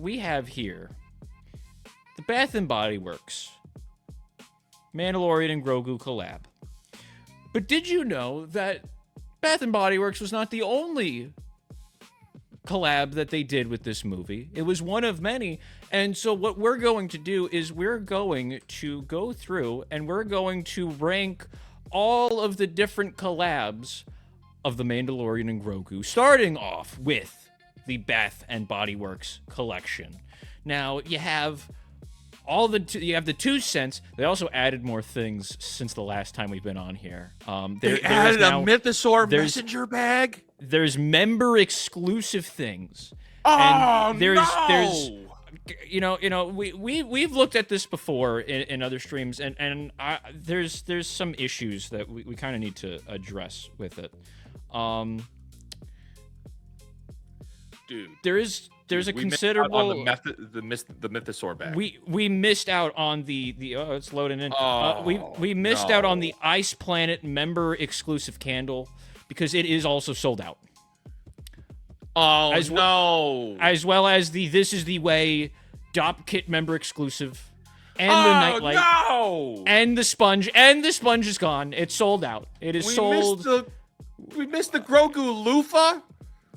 we have here the Bath and Body Works Mandalorian and Grogu collab. But did you know that Bath and Body Works was not the only collab that they did with this movie? It was one of many. And so what we're going to do is we're going to go through and we're going to rank all of the different collabs of the Mandalorian and Grogu, starting off with the Bath and Body Works collection. Now, you have you have the 2 cents. They also added more things since the last time we've been on here. They added a Mythosaur messenger bag? There's member exclusive things. Oh, and there's no! we've looked at this before in other streams, and there's some issues that we kind of need to address with it. Dude, there's a considerable on the Mythosaur bag. We missed out on the it's loading in. We missed out on the Ice Planet member exclusive candle because it is also sold out. As well as the This Is the Way Dop Kit member exclusive, and the Nightlight, and the sponge is gone. It's sold out. It is sold. We missed the Grogu loofah.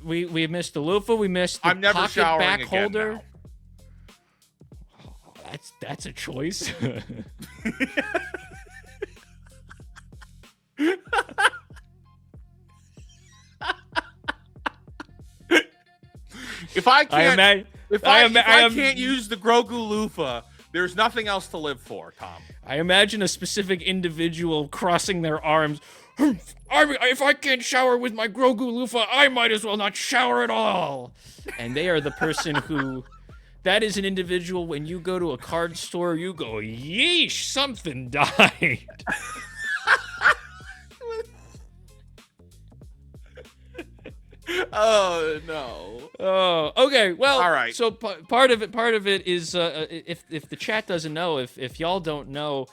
We missed the loofah. We missed the I'm never pocket showering back again holder. now. That's a choice. If I can't use the Grogu loofah, there's nothing else to live for, Tom. I imagine a specific individual crossing their arms. If I can't shower with my Grogu loofah, I might as well not shower at all. And they are the person who... That is an individual, when you go to a card store, you go, yeesh, something died. Oh, no. Oh, okay. Well, all right. So part of it is, if the chat doesn't know, if y'all don't know,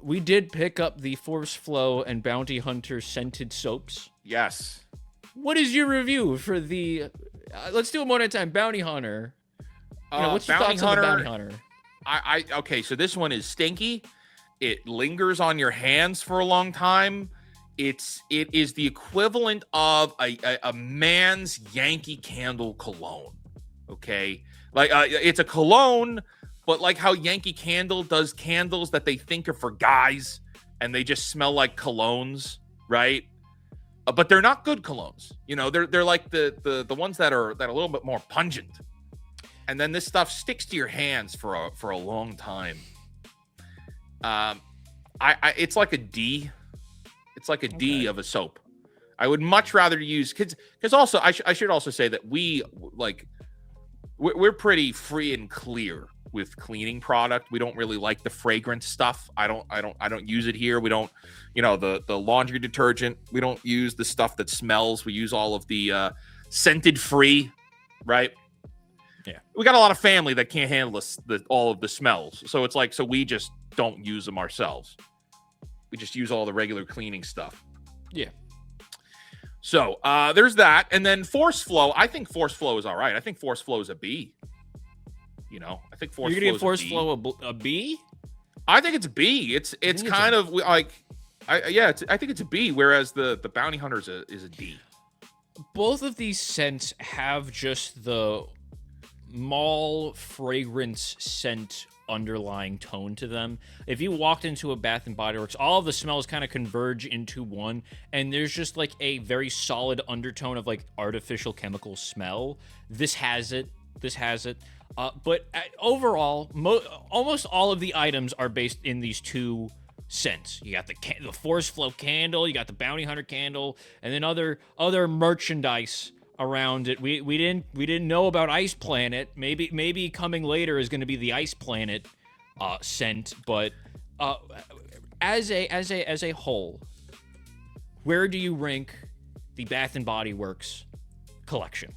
we did pick up the Force Flow and Bounty Hunter scented soaps. Yes. What is your review for the... let's do it one at a time. Bounty Hunter. What's your thoughts on the Bounty Hunter? Okay, so this one is stinky. It lingers on your hands for a long time. It is the equivalent of a man's Yankee Candle cologne. Okay? Like, it's a cologne, but like how Yankee Candle does candles that they think are for guys, and they just smell like colognes, right? But they're not good colognes. You know, they're like the ones that are a little bit more pungent. And then this stuff sticks to your hands for a long time. It's like a D. It's like a D of a soap. I would much rather use because also I should also say that we're pretty free and clear with cleaning product. We don't really like the fragrant stuff. I don't use it here. We don't, the laundry detergent. We don't use the stuff that smells. We use all of the scented free, right? Yeah. We got a lot of family that can't handle all of the smells. So it's like, so we just don't use them ourselves. We just use all the regular cleaning stuff. Yeah. So there's that. And then Force Flow. I think Force Flow is all right. I think Force Flow is a B. I think Force Flow is a B. You're going to give Force Flow a B? I think it's a B. It's kind of like, I think it's a B, whereas the Bounty Hunter is a D. Both of these scents have just the mall fragrance scent underlying tone to them. If you walked into a Bath and Body Works, all of the smells kind of converge into one, and there's just like a very solid undertone of like artificial chemical smell. This has it. But overall, almost all of the items are based in these two scents. You got the Force Flow candle, you got the Bounty Hunter candle, and then other merchandise around it. We didn't know about Ice Planet. Maybe coming later is going to be the Ice Planet scent. But as a whole, where do you rank the Bath and Body Works collection?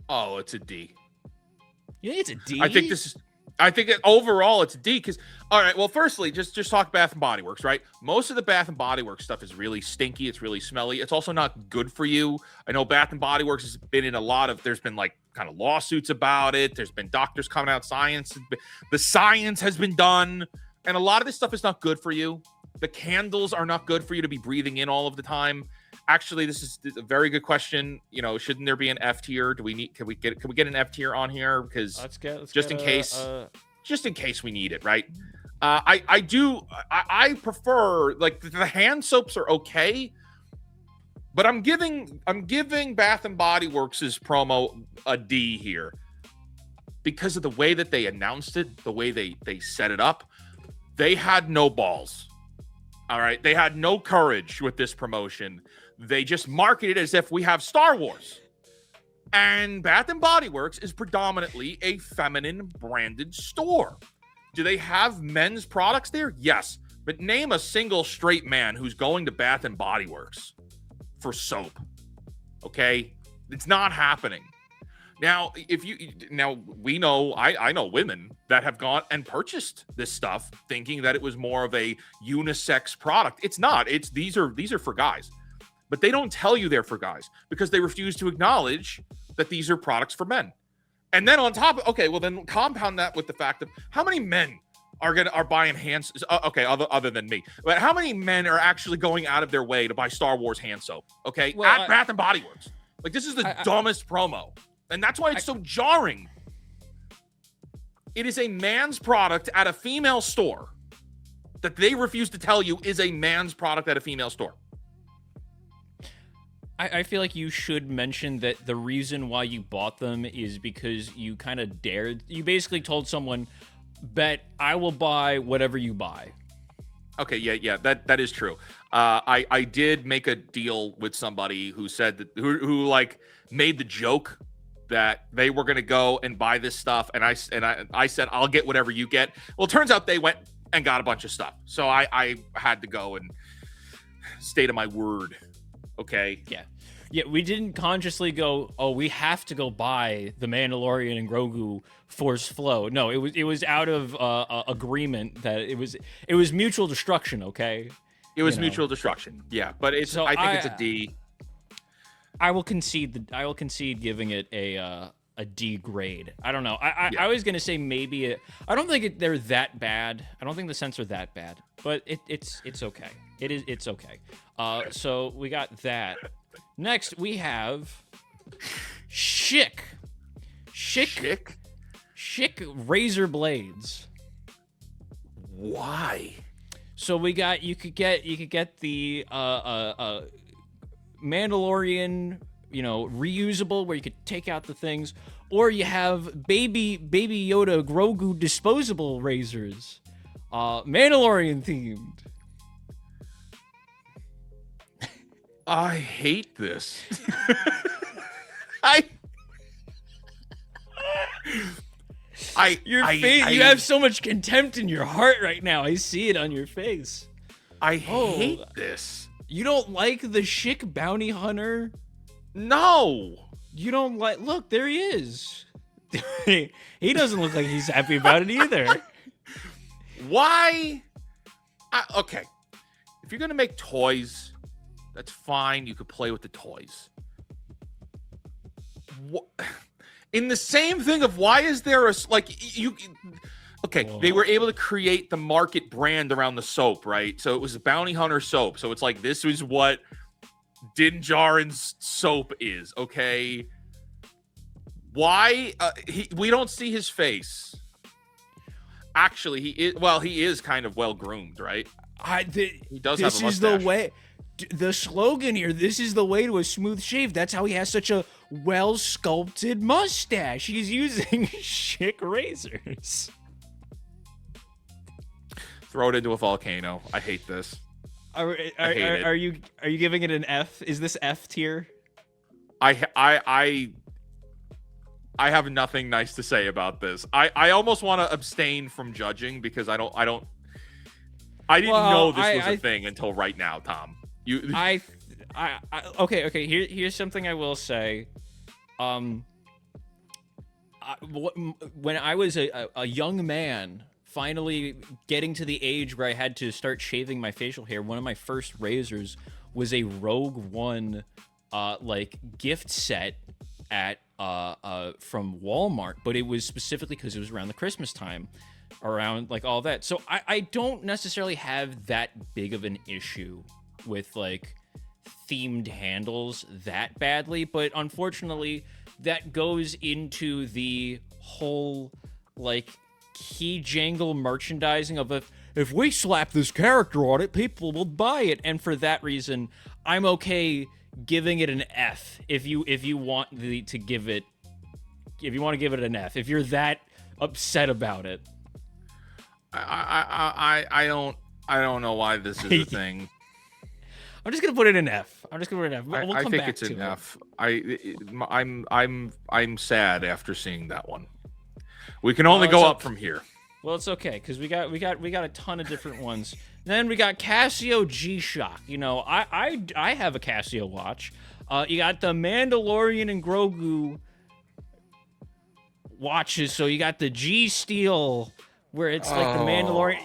Oh, it's a D. You think it's a D? I think this is. I think that overall it's a D because, all right, well, firstly, just talk Bath and Body Works, right? Most of the Bath and Body Works stuff is really stinky. It's really smelly. It's also not good for you. I know Bath and Body Works has been in there's been like kind of lawsuits about it. There's been doctors coming out, the science has been done. And a lot of this stuff is not good for you. The candles are not good for you to be breathing in all of the time. Actually, this is a very good question. You know, shouldn't there be an F tier? Can we get an F tier on here? Because just in case we need it, right? I prefer, like, the hand soaps are okay, but I'm giving Bath and Body Works' promo a D here because of the way that they announced it, the way they set it up. They had no balls. All right, they had no courage with this promotion. They just marketed it as if we have Star Wars. And Bath and Body Works is predominantly a feminine branded store. Do they have men's products there? Yes. But name a single straight man who's going to Bath and Body Works for soap. Okay? It's not happening. Now, we know, I know women that have gone and purchased this stuff thinking that it was more of a unisex product. It's not. These are for guys. But they don't tell you they're for guys because they refuse to acknowledge that these are products for men. And then on top, okay, well then compound that with the fact of how many men are buying hands. Okay, other than me, but how many men are actually going out of their way to buy Star Wars hand soap? Okay, well, at Bath and Body Works, like this is the dumbest promo, and that's why it's so jarring. It is a man's product at a female store that they refuse to tell you is a man's product at a female store. I feel like you should mention that the reason why you bought them is because you kind of dared. You basically told someone, bet I will buy whatever you buy. Okay, yeah, that is true. I did make a deal with somebody who said that who like made the joke that they were going to go and buy this stuff, and I said I'll get whatever you get. Well, it turns out they went and got a bunch of stuff, so I had to go and stay to my word. Okay. Yeah, we didn't consciously go, oh, we have to go buy the Mandalorian and Grogu Force Flow. No, it was out of agreement that it was mutual destruction, okay? It was mutual destruction. Yeah, but I think it's a D. I will concede giving it a D grade. I don't know. I was going to say maybe I don't think they're that bad. I don't think the scents are that bad, but it's okay. It's okay. So we got that. Next we have Schick razor blades. Why? So we got you could get the Mandalorian, reusable where you could take out the things, or you have baby Yoda Grogu disposable razors, Mandalorian themed. I hate this. You have so much contempt in your heart right now. I see it on your face. I hate this. You don't like the Schick bounty hunter? No. You don't like... Look, there he is. He doesn't look like he's happy about it either. Why? Okay. If you're going to make toys, that's fine. You could play with the toys. What? In the same thing of why is there a... Okay, whoa. They were able to create the market brand around the soap, right? So it was a bounty hunter soap. So it's like, this is what Din Djarin's soap is, okay? Why? We don't see his face. Actually, he is kind of well-groomed, right? He does have a mustache. This is the way... The slogan here, this is the way to a smooth shave. That's how he has such a well-sculpted mustache. He's using Schick razors. Throw it into a volcano. I hate this. Are you giving it an F? Is this F tier? I have nothing nice to say about this. I almost want to abstain from judging because I didn't know this was a thing until right now, Tom. Okay. Here's something I will say. when I was a young man, finally getting to the age where I had to start shaving my facial hair, one of my first razors was a Rogue One like gift set at from Walmart, but it was specifically because it was around the Christmas time, around like all that. So I don't necessarily have that big of an issue with like themed handles that badly, but unfortunately that goes into the whole like key jangle merchandising of if we slap this character on it, people will buy it, and for that reason I'm okay giving it an F if you want to give it an F if you're that upset about it. I don't know why this is a thing. I'm just gonna put it in F. We'll I come think back it's to an it. F. I'm sad after seeing that one. We can only go up from here. Well, it's okay because we got a ton of different ones. Then we got Casio G-Shock. You know, I have a Casio watch. You got the Mandalorian and Grogu watches. So you got the G Steel, where it's like the Mandalorian.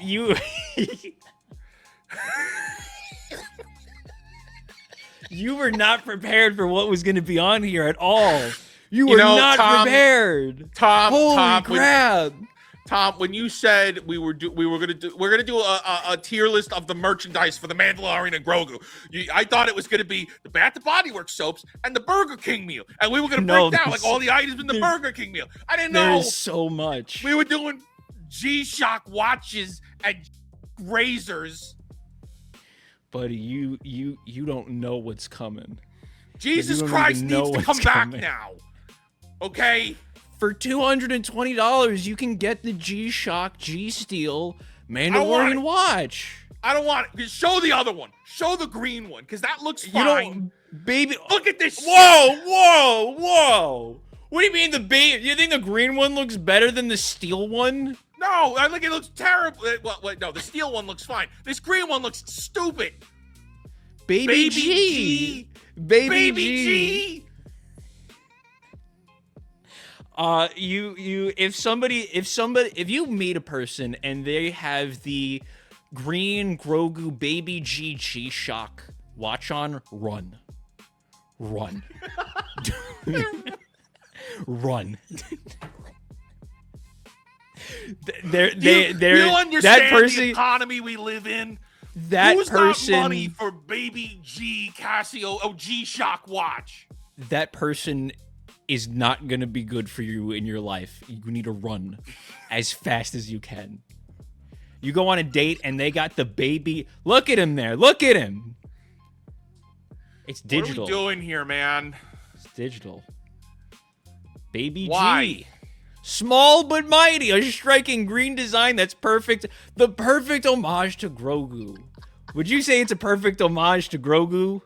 You were not prepared for what was going to be on here at all. You were not prepared. Holy crap. Tom, when you said we're gonna do a tier list of the merchandise for the Mandalorian and Grogu, I thought it was gonna be the Bath and Body Works soaps and the Burger King meal, and we were gonna break down like all the items in the Burger King meal. I didn't know there's so much. We were doing G-Shock watches and razors. Buddy, you don't know what's coming. Jesus Christ needs to come back now. Okay. For $220, you can get the G-Shock G-Steel Mandalorian watch. I don't want it. Show the other one. Show the green one, because that looks fine. You don't, baby. Look at this. Whoa. What do you mean the baby? You think the green one looks better than the steel one? No, I think it looks terrible. Wait, no, the steel one looks fine. This green one looks stupid. Baby G. Baby G. If you meet a person and they have the green Grogu Baby G-Shock watch on, run. Run. You understand the economy we live in? Who's got money for Baby G Casio G-Shock watch? That person is not going to be good for you in your life. You need to run as fast as you can. You go on a date and they got the baby. Look at him there. Look at him. It's digital. What are we doing here, man? It's digital. Baby Why? G. Small but mighty. A striking green design that's perfect. The perfect homage to Grogu. Would you say it's a perfect homage to Grogu?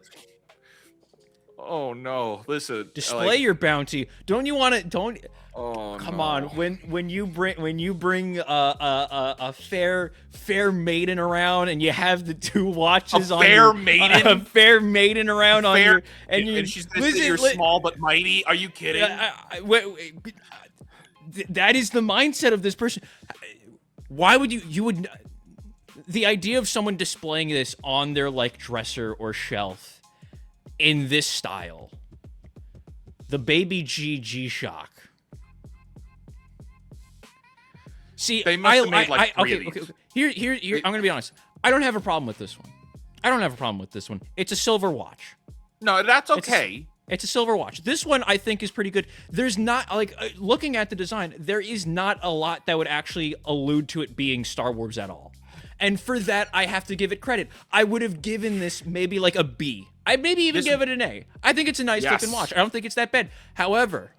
Oh no! Listen, display your bounty. Don't you want to? Don't. Oh, come on. When you bring a fair maiden around and you have the two watches on fair maiden, a fair maiden around on your and she's gonna say you're small but mighty. Are you kidding? That is the mindset of this person. Why would you would? The idea of someone displaying this on their like dresser or shelf in this style, the Baby G-Shock. See, they must have made like three of these. Okay. Here. I'm gonna be honest. I don't have a problem with this one. It's a silver watch. No, that's okay. It's a silver watch. This one I think is pretty good. There's not like looking at the design, there is not a lot that would actually allude to it being Star Wars at all. And for that, I have to give it credit. I would have given this maybe like a B. I'd maybe even give it an A. I think it's a nice looking watch. I don't think it's that bad. However,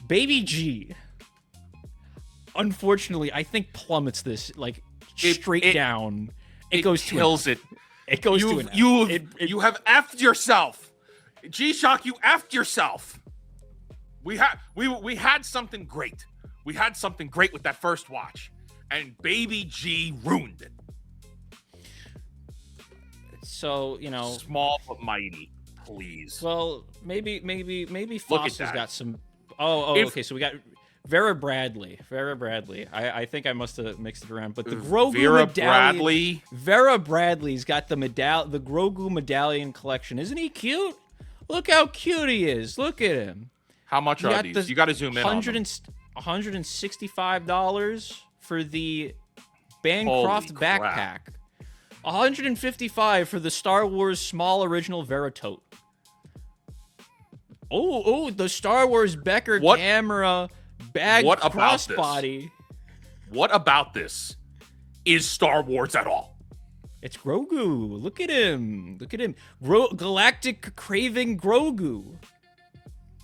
Baby G, unfortunately, I think plummets this like straight down. It goes kills it. It goes to an F. You have effed yourself. G-Shock, you effed yourself. We had something great. We had something great with that first watch. And Baby G ruined it. So, you know, small but mighty, please. Well, maybe Foster's got some. Okay. So we got Vera Bradley. I think I must have mixed it around. But the Grogu Vera medallion. Bradley. Vera Bradley's got the Grogu medallion collection. Isn't he cute? Look how cute he is. Look at him. How much are these? You got to zoom in on them. $165 for the Bancroft backpack. $155 for the Star Wars small original Vera tote. Oh, the Star Wars Becker camera bag crossbody. What about this is Star Wars at all? It's Grogu. Look at him. Galactic Craving Grogu.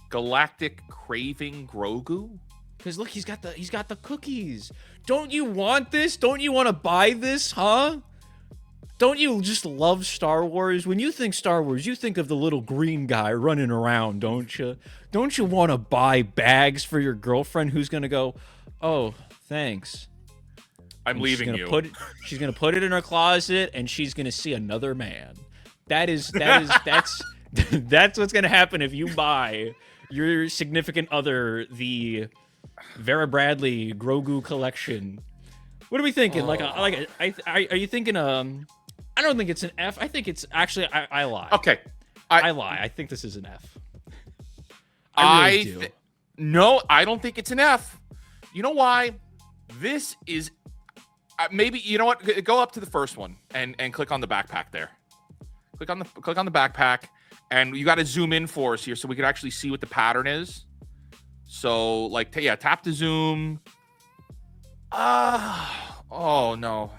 Galactic Craving Grogu? Because look, he's got the cookies. Don't you want this? Don't you want to buy this, huh? Don't you just love Star Wars? When you think Star Wars, you think of the little green guy running around, don't you? Don't you want to buy bags for your girlfriend who's going to go, "Oh, thanks. I'm leaving you." She's going to put it in her closet and she's going to see another man. That's that's what's going to happen if you buy your significant other the Vera Bradley Grogu collection. What are we thinking? Are you thinking I don't think it's an F. I think it's actually I lie. Okay. I lie. I think this is an F. No, I don't think it's an F. You know why? This is maybe, you know what? Go up to the first one and click on the backpack there. Click on the backpack, and you got to zoom in for us here so we can actually see what the pattern is. So tap to zoom. Oh no.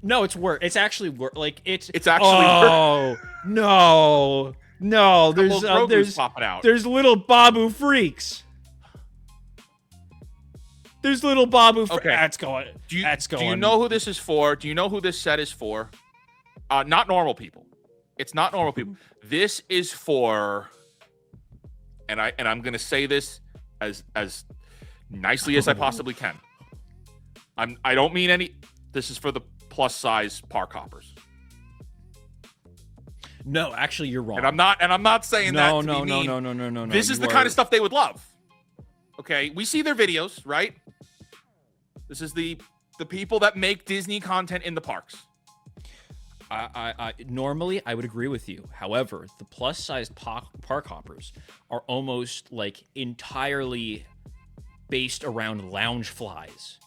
No, it's work. It's actually work. It's actually. Oh no. There's popping out. There's little Babu freaks. There's little Babu. Okay, that's going. Do you know who this is for? Do you know who this set is for? Not normal people. It's not normal people. This is for, and I'm gonna say this as nicely as I possibly can. I don't mean any. This is for the plus size park hoppers. No, actually, you're wrong. And I'm not saying that. No. This is the kind of stuff they would love. Okay, we see their videos, right? This is the people that make Disney content in the parks. Normally I would agree with you. However, the plus size park hoppers are almost entirely based around lounge flies.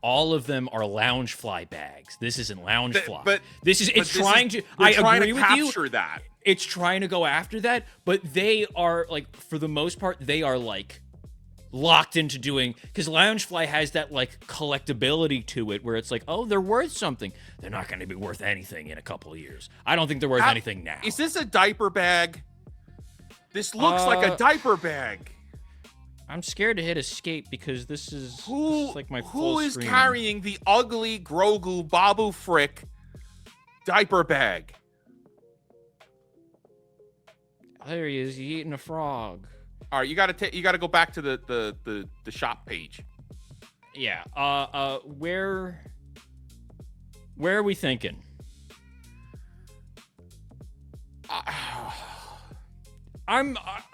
All of them are lounge fly bags. This isn't lounge fly. It's trying to capture that. It's trying to go after that, but they are for the most part, they are locked into doing, because Loungefly has that collectability to it where it's they're worth something. They're not going to be worth anything in a couple of years. I don't think they're worth anything now. Is this a diaper bag? This looks like a diaper bag. I'm scared to hit escape because this is my full Who is screen. carrying the ugly Grogu Babu Frick diaper bag? There he is. He's eating a frog. All right, you got to go back to the shop page. Yeah. Where are we thinking?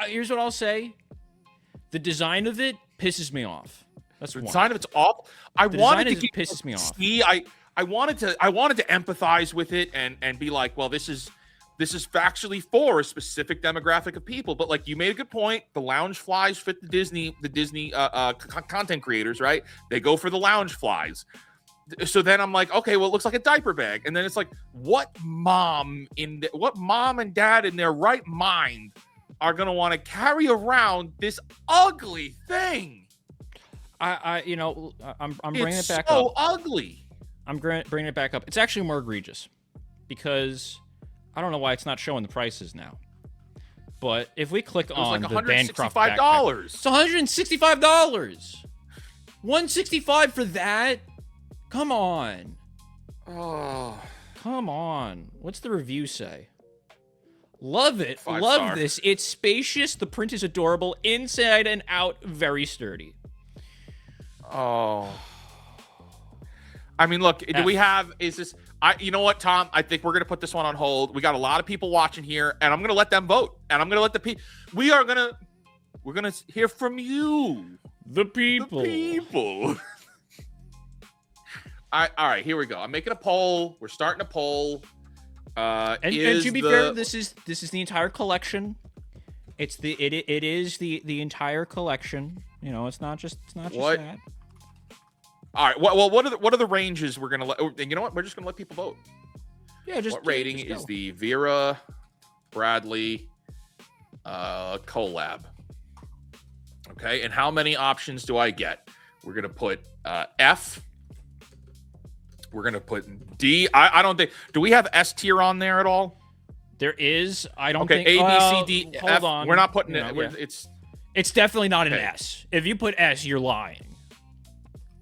Here's what I'll say. The design of it pisses me off. That's the one. design of it's awful. Pisses me off. See, I wanted to empathize with it and be like, well, this is factually for a specific demographic of people. But you made a good point. The lounge flies fit the Disney content creators, right? They go for the lounge flies. So then I'm like, okay, well, it looks like a diaper bag. And then it's what mom and dad in their right mind are going to want to carry around this ugly thing? I'm bringing it back up. It's so ugly. I'm bringing it back up. It's actually more egregious because I don't know why it's not showing the prices now. But if we click on the Bancroft backpack, it's $165. $165 for that? Come on. Oh, come on. What's the review say? Love it. 5 Love star. this. It's spacious. The print is adorable. Inside and out, very sturdy. Oh. I mean, look, you know what, Tom? I think we're going to put this one on hold. We got a lot of people watching here, and I'm going to let them vote. And I'm going to let we're going to hear from you. The people. The people. All right, here we go. I'm making a poll. We're starting a poll. And to be fair, this is the entire collection. It is the entire collection. You know, it's not just that. All right. Well, what are the ranges we're gonna let? You know what? We're just gonna let people vote. Yeah. What rating is the Vera Bradley collab? Okay, and how many options do I get? We're gonna put F. We're gonna put D. I don't think. Do we have S tier on there at all? There is. I don't think. think. A, B, C, D, hold F. on. We're not putting it. Yeah. It's definitely not an S. If you put S, you're lying.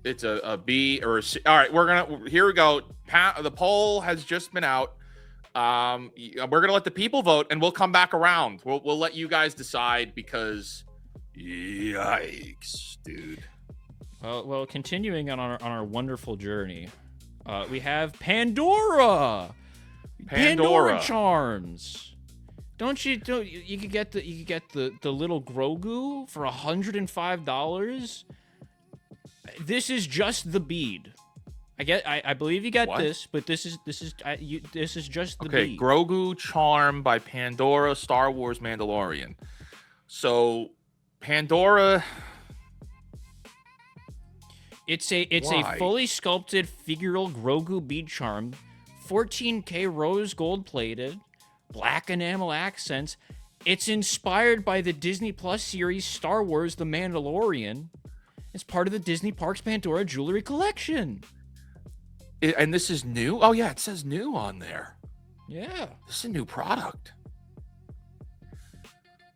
It's a B or a C. All right, here we go. The poll has just been out. We're gonna let the people vote, and we'll come back around. We'll let you guys decide because, yikes, dude. Well, continuing on our wonderful journey, we have Pandora charms. You could get the little Grogu for $105. This is just the bead. I believe you got this, but this is just the bead. Okay, Grogu charm by Pandora, Star Wars Mandalorian. So Pandora, it's a fully sculpted figural Grogu bead charm, 14K rose gold plated, black enamel accents. It's inspired by the Disney Plus series Star Wars The Mandalorian. It's part of the Disney Parks Pandora jewelry collection. And this is new? Oh, yeah, it says new on there. Yeah. This is a new product.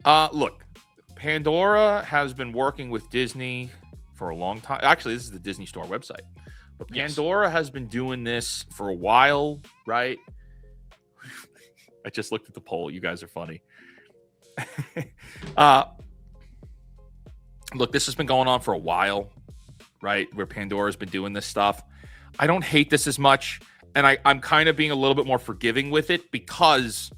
Look, Pandora has been working with Disney for a long time. Actually, this is the Disney Store website. But Pandora has been doing this for a while, right? I just looked at the poll. You guys are funny. Look, this has been going on for a while, right? Where Pandora's been doing this stuff. I don't hate this as much, and I'm kind of being a little bit more forgiving with it because,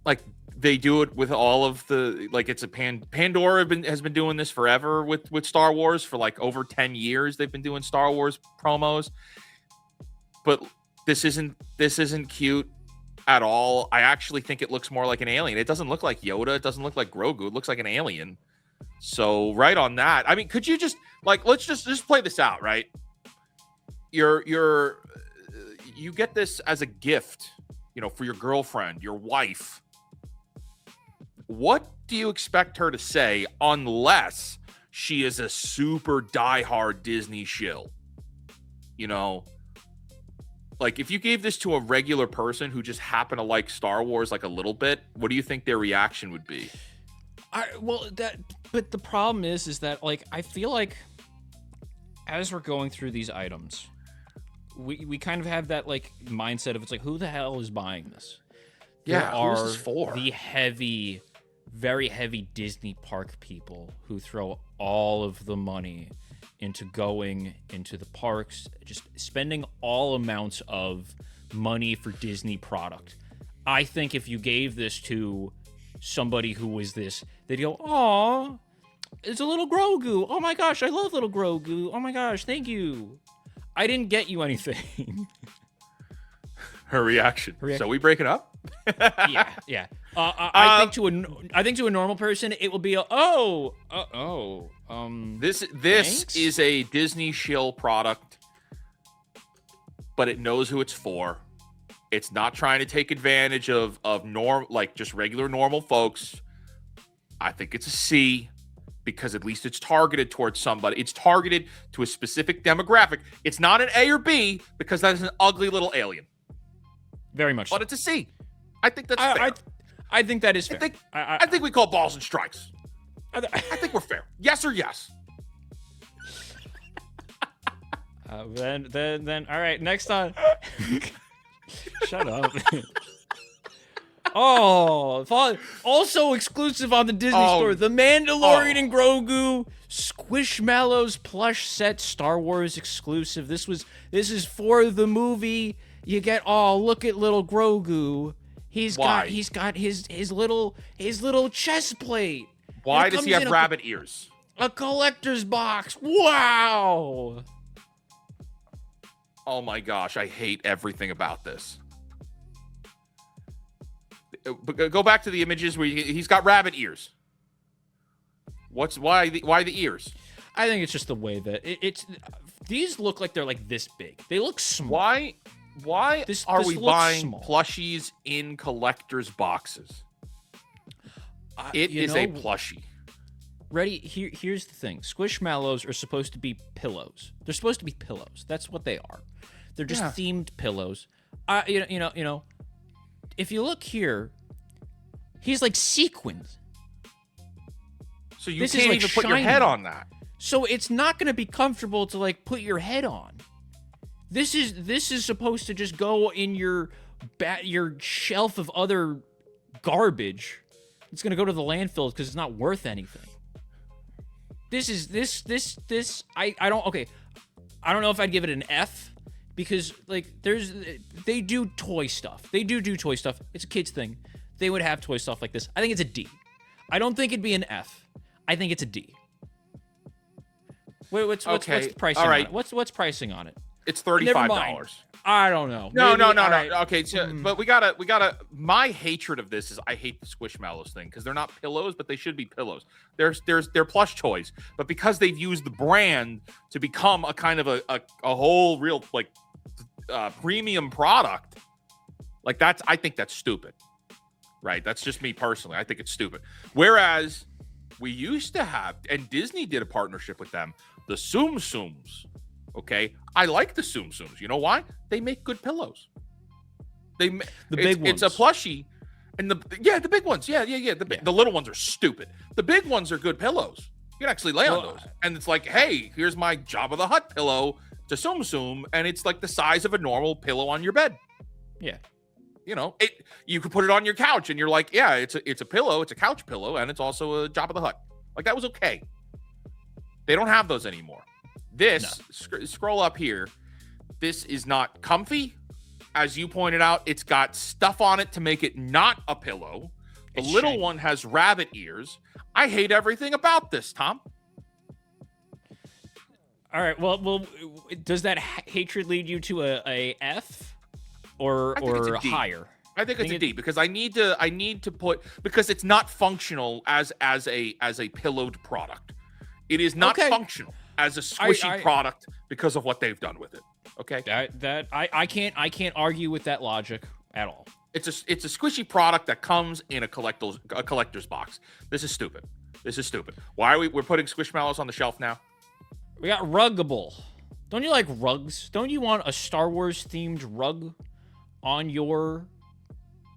like, they do it with all of the, like, it's a Pandora has been doing this forever with Star Wars for like over 10 years. They've been doing Star Wars promos, but this isn't cute at all. I actually think it looks more like an alien. It doesn't look like Yoda. It doesn't look like Grogu. It looks like an alien. So right on that, I mean, could you just like, let's just play this out, right? You get this as a gift, for your girlfriend, your wife. What do you expect her to say unless she is a super diehard Disney shill? Like if you gave this to a regular person who just happened to like Star Wars like a little bit, what do you think their reaction would be? But the problem is that, like, I feel like as we're going through these items, we kind of have that, like, mindset of, it's like, who the hell is buying this? Yeah, there who's are this for? the very heavy Disney park people who throw all of the money into going into the parks, just spending all amounts of money for Disney product. I think if you gave this to somebody who was this, they'd go, "Aw, it's a little Grogu. Oh my gosh, I love little Grogu. Oh my gosh, thank you. I didn't get you anything." Her reaction. So we break it up? Yeah. I think to a normal person, it will be This thanks? is a Disney shill product, but it knows who it's for. It's not trying to take advantage of just regular normal folks. I think it's a C because at least it's targeted towards somebody. It's targeted to a specific demographic. It's not an A or B because that is an ugly little alien. Very much. But it's a C. I think that's fair. I think that is fair. I think we call balls and strikes. I think we're fair. Yes or yes. Then all right, next on. Shut up. Also exclusive on the Disney Store, The Mandalorian and Grogu Squishmallows plush set, Star Wars exclusive. This is for the movie. You get, look at little Grogu. He's got his little chest plate. Why does he have rabbit ears? A collector's box. Wow. Oh my gosh, I hate everything about this. But go back to the images where he's got rabbit ears. Why the ears? I think it's just the way that it's. These look like they're like this big. They look small. Why are we buying plushies in collector's boxes? It is a plushie. Ready? Here's the thing. Squishmallows are supposed to be pillows. They're supposed to be pillows. That's what they are. They're just themed pillows. You know. If you look here, he's like sequins. So you can't even put your head on that. So it's not going to be comfortable to like put your head on. This is supposed to just go in your shelf of other garbage. It's going to go to the landfill because it's not worth anything. I don't know if I'd give it an F because like they do toy stuff. They do toy stuff. It's a kid's thing. They would have toy stuff like this. I think it's a D. I don't think it'd be an F. I think it's a D. Wait, what's the pricing on it? What's pricing on it? It's $35. I don't know. No. Right. Okay, so, but we gotta. My hatred of this is I hate the Squishmallows thing because they're not pillows, but they should be pillows. They're plush toys, but because they've used the brand to become a kind of a whole real like premium product, like I think that's stupid. Right? That's just me personally. I think it's stupid. Whereas we used to have, and Disney did a partnership with them, the Tsum Tsums. Okay, I like the Tsum Tsums. You know why? They make good pillows. The big ones. It's a plushie, and the big ones. Yeah. The little ones are stupid. The big ones are good pillows. You can actually lay on those, and it's like, hey, here's my Jabba the Hutt pillow to Tsum Tsum, and it's like the size of a normal pillow on your bed. Yeah. You know, you could put it on your couch, and you're like, yeah, it's a pillow, it's a couch pillow, and it's also a Jabba the Hutt. Like that was okay. They don't have those anymore. This, scroll up here, this is not comfy. As you pointed out, it's got stuff on it to make it not a pillow. The little one has rabbit ears. I hate everything about this, Tom. All right, well, does that hatred lead you to a F or higher? I think it's a D because I need to put because it's not functional as a pillowed product. It is not functional as a squishy product because of what they've done with it. Okay, I can't argue with that logic at all. It's a squishy product that comes in a collector's box. This is stupid. Why are we're putting Squishmallows on the shelf now? We got Ruggable. Don't you like rugs? Don't you want a Star Wars themed rug on your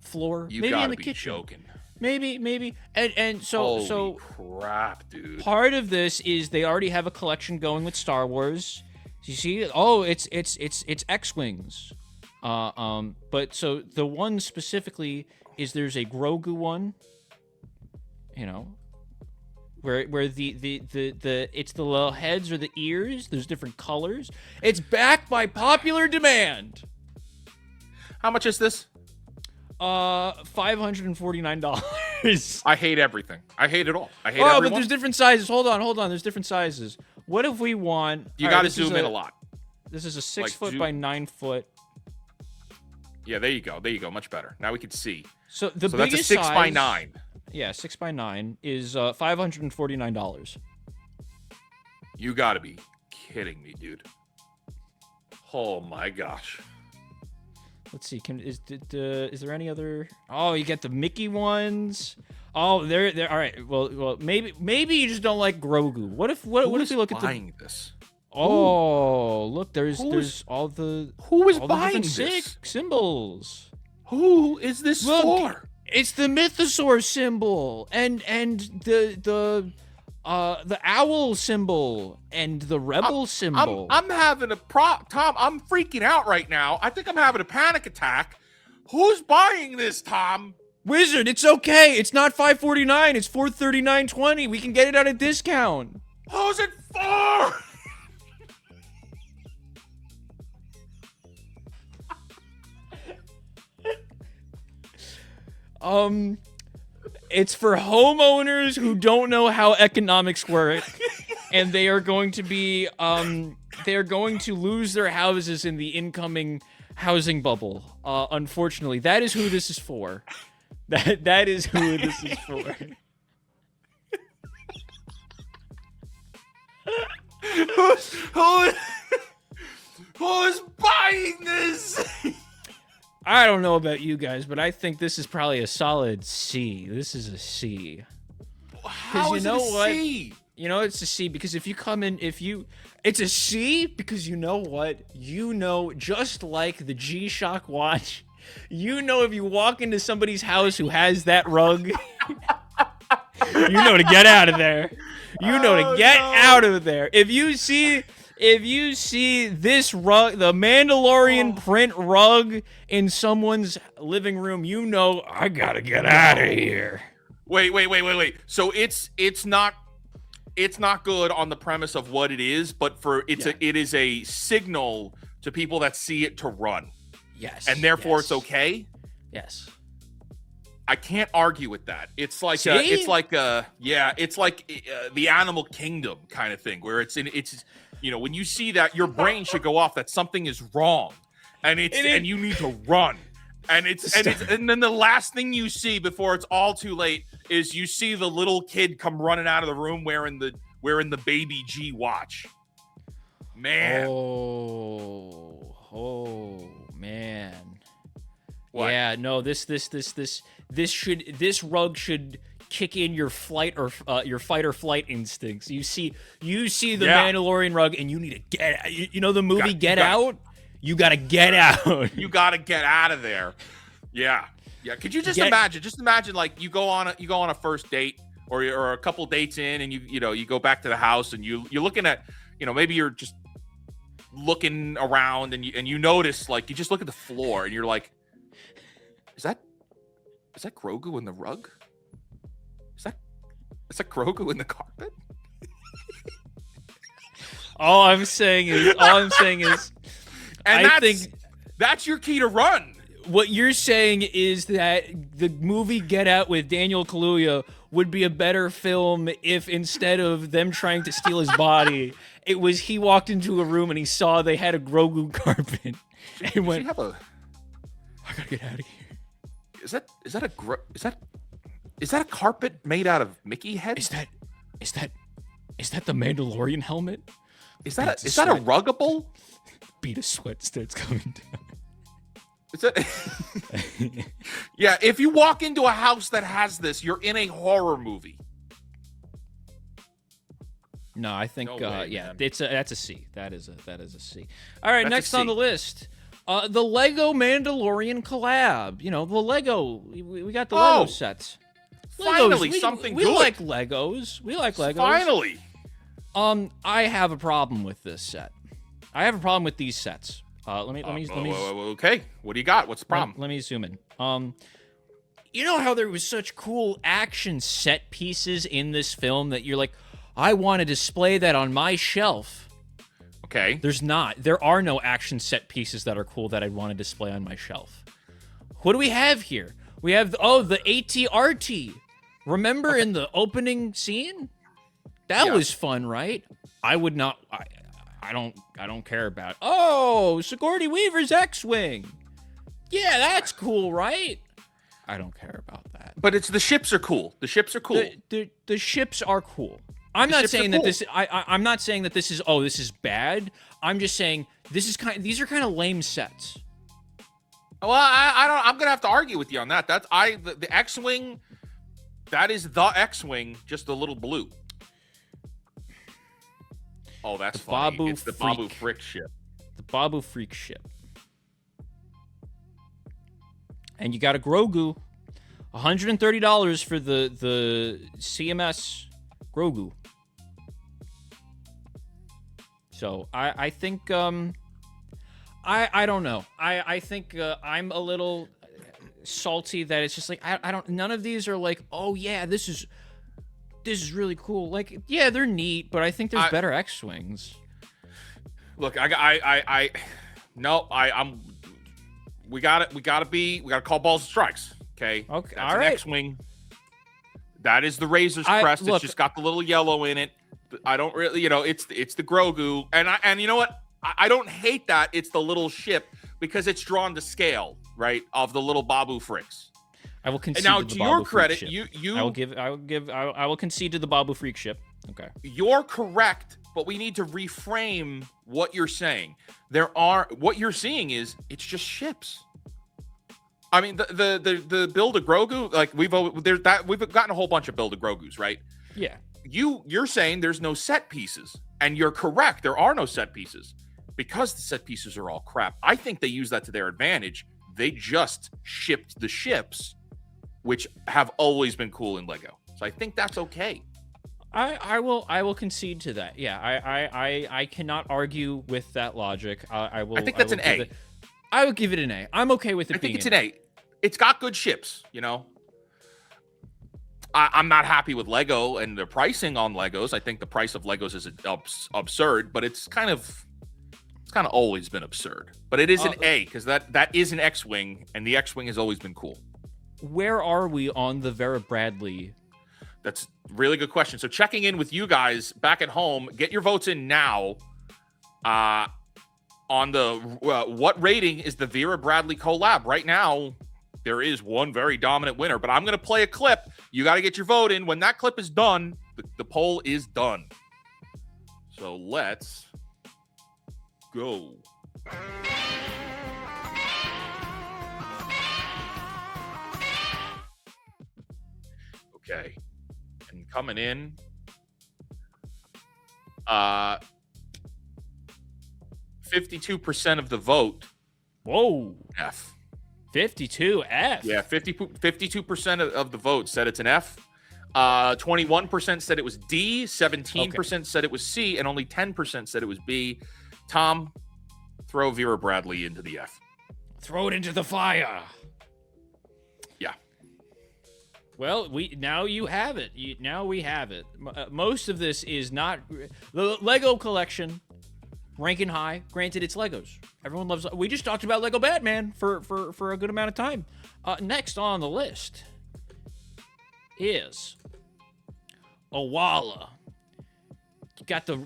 floor? You maybe gotta in the be kitchen. joking. Maybe. And so crap, dude. Part of this is they already have a collection going with Star Wars. You see? Oh, it's X-Wings. But so the one specifically is there's a Grogu one. You know, where the it's the little heads or the ears. There's different colors. It's backed by popular demand. How much is this? $549. I hate everything. I hate it all. I hate everyone. But there's different sizes. Hold on. There's different sizes. What if we want? You got to zoom in a lot. This is a 6 foot by 9 foot. Yeah, there you go. Much better. Now we can see. So the biggest that's a 6 by 9. Yeah, 6 by 9 is $549. You got to be kidding me, dude. Oh my gosh. Let's see. Is there any other? Oh, you get the Mickey ones. Oh, they're all right. Well, maybe you just don't like Grogu. What if we look at this? Oh, look, there's all the who is buying this symbols. Who is this for? It's the Mythosaur symbol and the owl symbol and the rebel symbol. I'm having Tom, I'm freaking out right now. I think I'm having a panic attack. Who's buying this, Tom? Wizard, it's okay. It's not $549. It's $439.20. We can get it at a discount. Who's it for? It's for homeowners who don't know how economics work. and they are going to be they are going to lose their houses in the incoming housing bubble. Unfortunately, that is who this is for. That is who this is for. Who's buying this? I don't know about you guys, but I think this is probably a solid C. This is a C. How is it a C? You know it's a C because if you come in, it's a C because you know what? You know, just like the G-Shock watch, you know if you walk into somebody's house who has that rug, you know to get out of there. You know to get out of there. If you see this rug, the Mandalorian print rug in someone's living room, you know I gotta get out of here. Wait. So it's not good on the premise of what it is, but it is a signal to people that see it to run. Yes. And therefore it's okay? Yes. I can't argue with that. It's like the Animal Kingdom kind of thing where it's when you see that, your brain should go off that something is wrong, and you need to run, and then the last thing you see before it's all too late is you see the little kid come running out of the room wearing the baby G watch. Man. Oh man. What? Yeah, no, this rug should kick in your fight or flight instincts. You see the Mandalorian rug, and you need to get. You know the movie Get Out. You gotta get out. You gotta get out of there. Yeah. Could you just imagine? Just imagine, like you go on a first date, or a couple dates in, and you go back to the house, and you're looking at, maybe you're just looking around, and you notice, like, you just look at the floor, and you're like, is that Grogu in the rug? Is that Grogu in the carpet? All I'm saying is, and I think that's your key to run. What you're saying is that the movie Get Out with Daniel Kaluuya would be a better film if instead of them trying to steal his body, it was he walked into a room and he saw they had a Grogu carpet and went, I gotta get out of here. Is that a carpet made out of Mickey heads? Is that the Mandalorian helmet? Is that a ruggable? Beat of sweat starts coming down. Is that? Yeah, if you walk into a house that has this, you're in a horror movie. No, I think No way, that's a C. That is a C. All right, That's next a C. on the list. The Lego Mandalorian collab. The Lego. We got the Lego sets. Finally, Legos. something we good. like Legos. We like Legos. Finally. I have a problem with this set. I have a problem with these sets. Let me. Okay. What do you got? What's the problem? Let me zoom in. You know how there was such cool action set pieces in this film that you're like, I want to display that on my shelf. Okay. There's not. There are no action set pieces that are cool that I'd want to display on my shelf. What do we have here? We have the ATRT. Remember in the opening scene? That was fun, right? I would not. I don't care about it. Oh, Sigourney Weaver's X-Wing. Yeah, that's cool, right? I don't care about that. But the ships are cool. The ships are cool. The ships are cool. I'm not saying that this. I'm not saying that this is. Oh, this is bad. I'm just saying these are kind of lame sets. Well, I don't. I'm gonna have to argue with you on that. The X-Wing. That is the X-Wing, just a little blue. Oh, that's funny. It's the Babu Frick ship. The Babu Freak ship. And you got a Grogu. $130 for the CMS Grogu. So I think I don't know. I think I'm a little salty that it's just like I don't. None of these are like, oh yeah, this is really cool. Like, yeah, they're neat, but I think there's better X-Wings. Look, we gotta call balls and strikes. Okay. Okay. That's all an right. X-Wing. That is the Razor's Crest. It's just got the little yellow in it. I don't really, it's the Grogu, and you know what? I don't hate that it's the little ship because it's drawn to scale, right, of the little Babu Fricks. I will concede. And now, to to your credit, I will concede to the Babu Freak ship. Okay, you're correct, but we need to reframe what you're saying. What you're seeing is it's just ships. I mean, the build of Grogu, like we've gotten a whole bunch of build of Grogus, right? Yeah. You're saying there's no set pieces, and you're correct. There are no set pieces because the set pieces are all crap. I think they use that to their advantage. They just shipped the ships, which have always been cool in Lego. So I think that's okay. I will concede to that. Yeah, I cannot argue with that logic. I think that's an A. I would give it an A. I'm okay with it. I think it's an A. It's got good ships, I'm not happy with Lego and the pricing on Legos. I think the price of Legos is absurd, but it's kind of always been absurd. But it is an A because that is an X-Wing, and the X-Wing has always been cool. Where are we on the Vera Bradley? That's a really good question. So checking in with you guys back at home, get your votes in now. On the what rating is the Vera Bradley collab? Right now, there is one very dominant winner, but I'm going to play a clip. You got to get your vote in. When that clip is done, the poll is done. So let's go. Okay. And coming in, 52% of the vote. Whoa. F. 52 F. Yeah, 52% of the vote said it's an F. 21% said it was D. 17% said it was C, and only 10% said it was B. Tom, throw Vera Bradley into the F. Throw it into the fire. Yeah. Well, now you have it. Now we have it. Most of this is not the Lego collection. Ranking high. Granted, it's Legos. Everyone loves. We just talked about Lego Batman for a good amount of time. Next on the list is Awala. You got the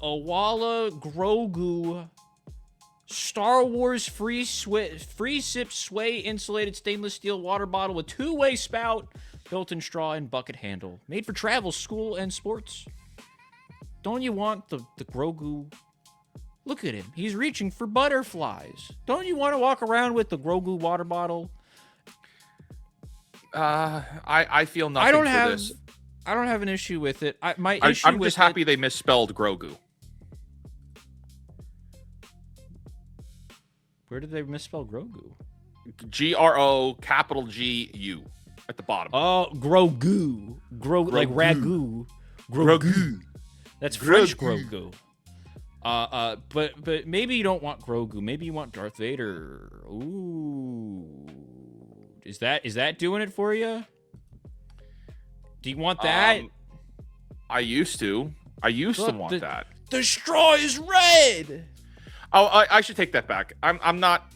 Awala Grogu Star Wars free sip sway insulated stainless steel water bottle with two-way spout, built-in straw and bucket handle, made for travel, school, and sports. Don't you want the Grogu? Look at him. He's reaching for butterflies. Don't you want to walk around with the Grogu water bottle? I feel nothing this. I don't have an issue with it. I'm just happy they misspelled Grogu. Where did they misspell Grogu? G-R-O capital G-U at the bottom. Oh, Grogu. Grogu. Like ragu. Grogu. That's French Grogu. But maybe you don't want Grogu. Maybe you want Darth Vader. Ooh, is that doing it for you? Do you want that? I used to want that. The straw is red. Oh, I should take that back. I'm not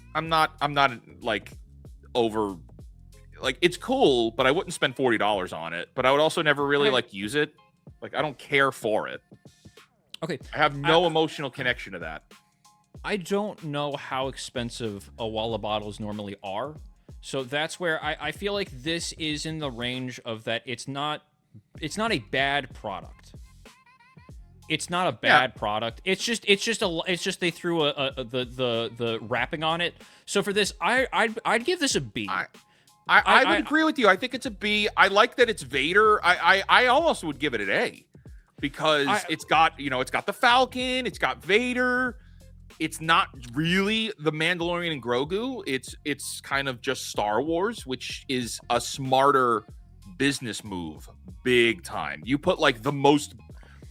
like over. Like, it's cool, but I wouldn't spend $40 on it. But I would also never really use it. Like, I don't care for it. Okay. I have no emotional connection to that. I don't know how expensive Awala bottles normally are. So that's where I feel like this is in the range of that. It's not a bad product. It's not a bad product. It's just they threw the wrapping on it. So for this, I'd give this a B. I would agree with you. I think it's a B. I like that it's Vader. I almost would give it an A. Because it's got the Falcon, it's got Vader. It's not really the Mandalorian and Grogu. It's kind of just Star Wars, which is a smarter business move, big time. You put like the most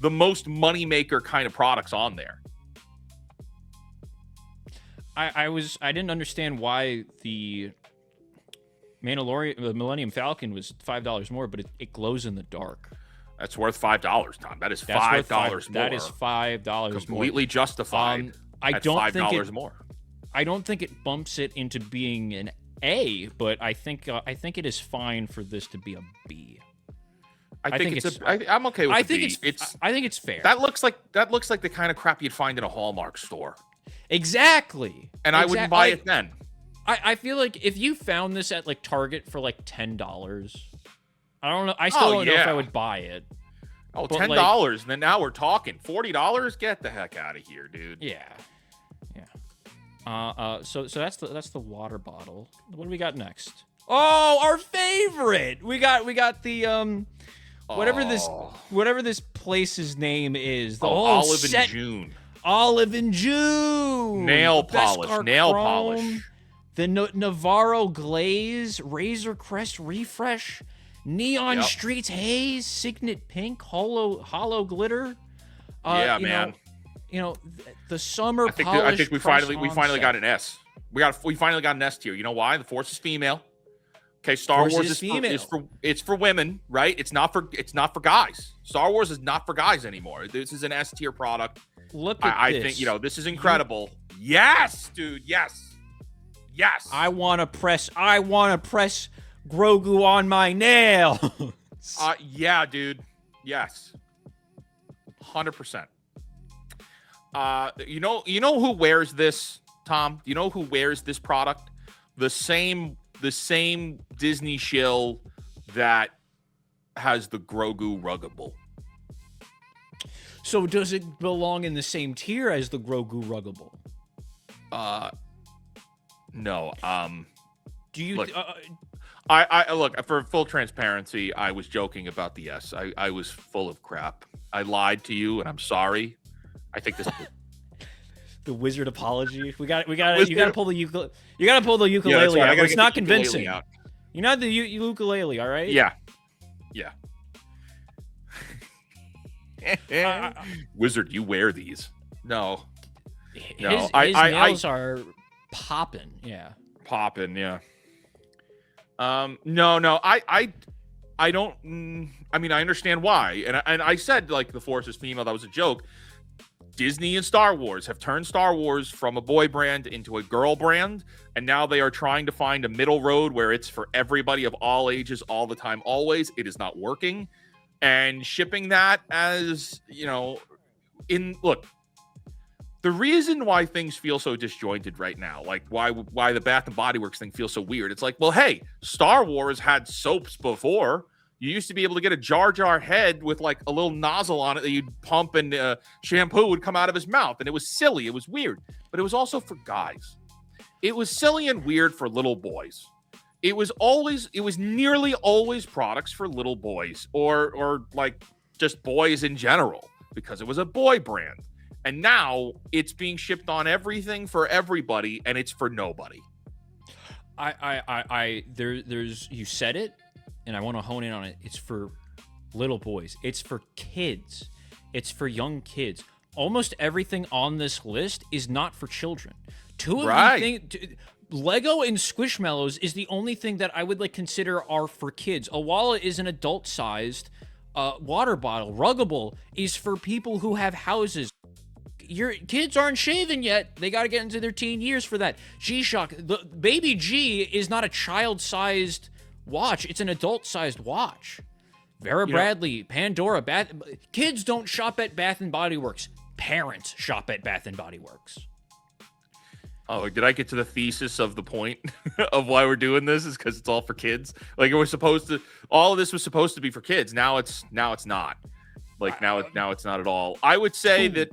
moneymaker kind of products on there. I didn't understand why the Millennium Falcon was $5 more, but it glows in the dark. That's worth $5, Tom. That is $5 more. That is $5 more. Completely justified. I don't think $5 more. I don't think it bumps it into being an A, but I think it is fine for this to be a B. I think I'm okay with the B. I think it's fair. That looks like the kind of crap you'd find in a Hallmark store. Exactly. And I wouldn't buy it then. I feel like if you found this at like Target for like $10, I don't know. I still don't know if I would buy it. Oh, $10, and then now we're talking $40. Get the heck out of here, dude. Yeah. So that's the water bottle. What do we got next? Oh, our favorite. We got the whatever this place's name is. The Olive and June. Olive and June. Nail polish. The Navarro Glaze, Razor Crest Refresh, Neon Streets Haze, Signet Pink, Hollow Glitter. Man. The summer polish. I think we finally got an S. We finally got an S tier. You know why? The Force is female. Okay, Star Wars is for women, right? It's not for guys. Star Wars is not for guys anymore. This is an S tier product. Look at this. I think this is incredible. Yes, dude. Yes. I want to press Grogu on my nail. Yeah, dude. Yes. 100%. You know who wears this, Tom? You know who wears this product? The same Disney shill that has the Grogu Ruggable. So does it belong in the same tier as the Grogu Ruggable? No. Do you look? I look, for full transparency, I was joking about the S. I was full of crap. I lied to you, and I'm sorry. I think this. The wizard apology. You got to pull the ukulele out. It's not convincing. You're not the ukulele, all right? Yeah. Wizard, you wear these? No. His nails are popping. Yeah. Popping. Yeah. No. I don't. I mean, I understand why, and I said like the Force is female. That was a joke. Disney and Star Wars have turned Star Wars from a boy brand into a girl brand, and now they are trying to find a middle road where it's for everybody of all ages, all the time, always. It is not working, and shipping that as look. The reason why things feel so disjointed right now, like why the Bath and Body Works thing feels so weird, it's like, well, hey, Star Wars had soaps before. You used to be able to get a Jar Jar head with like a little nozzle on it that you'd pump, and shampoo would come out of his mouth, and it was silly. It was weird, but it was also for guys. It was silly and weird for little boys. It was nearly always products for little boys or like just boys in general, because it was a boy brand. And now it's being shipped on everything for everybody, and it's for nobody. There's you said it, and I want to hone in on it. It's for little boys. It's for kids. It's for young kids. Almost everything on this list is not for children. Lego and Squishmallows is the only thing that I would consider are for kids. Awala is an adult-sized water bottle. Ruggable is for people who have houses. Your kids aren't shaven yet. They got to get into their teen years for that. G-Shock, the Baby G is not a child-sized watch. It's an adult-sized watch. Vera Bradley, Pandora, kids don't shop at Bath and Body Works. Parents shop at Bath and Body Works. Oh, did I get to the thesis of the point of why we're doing this? Is because it's all for kids. Like all of this was supposed to be for kids. Now it's not. Now it's not at all. I would say that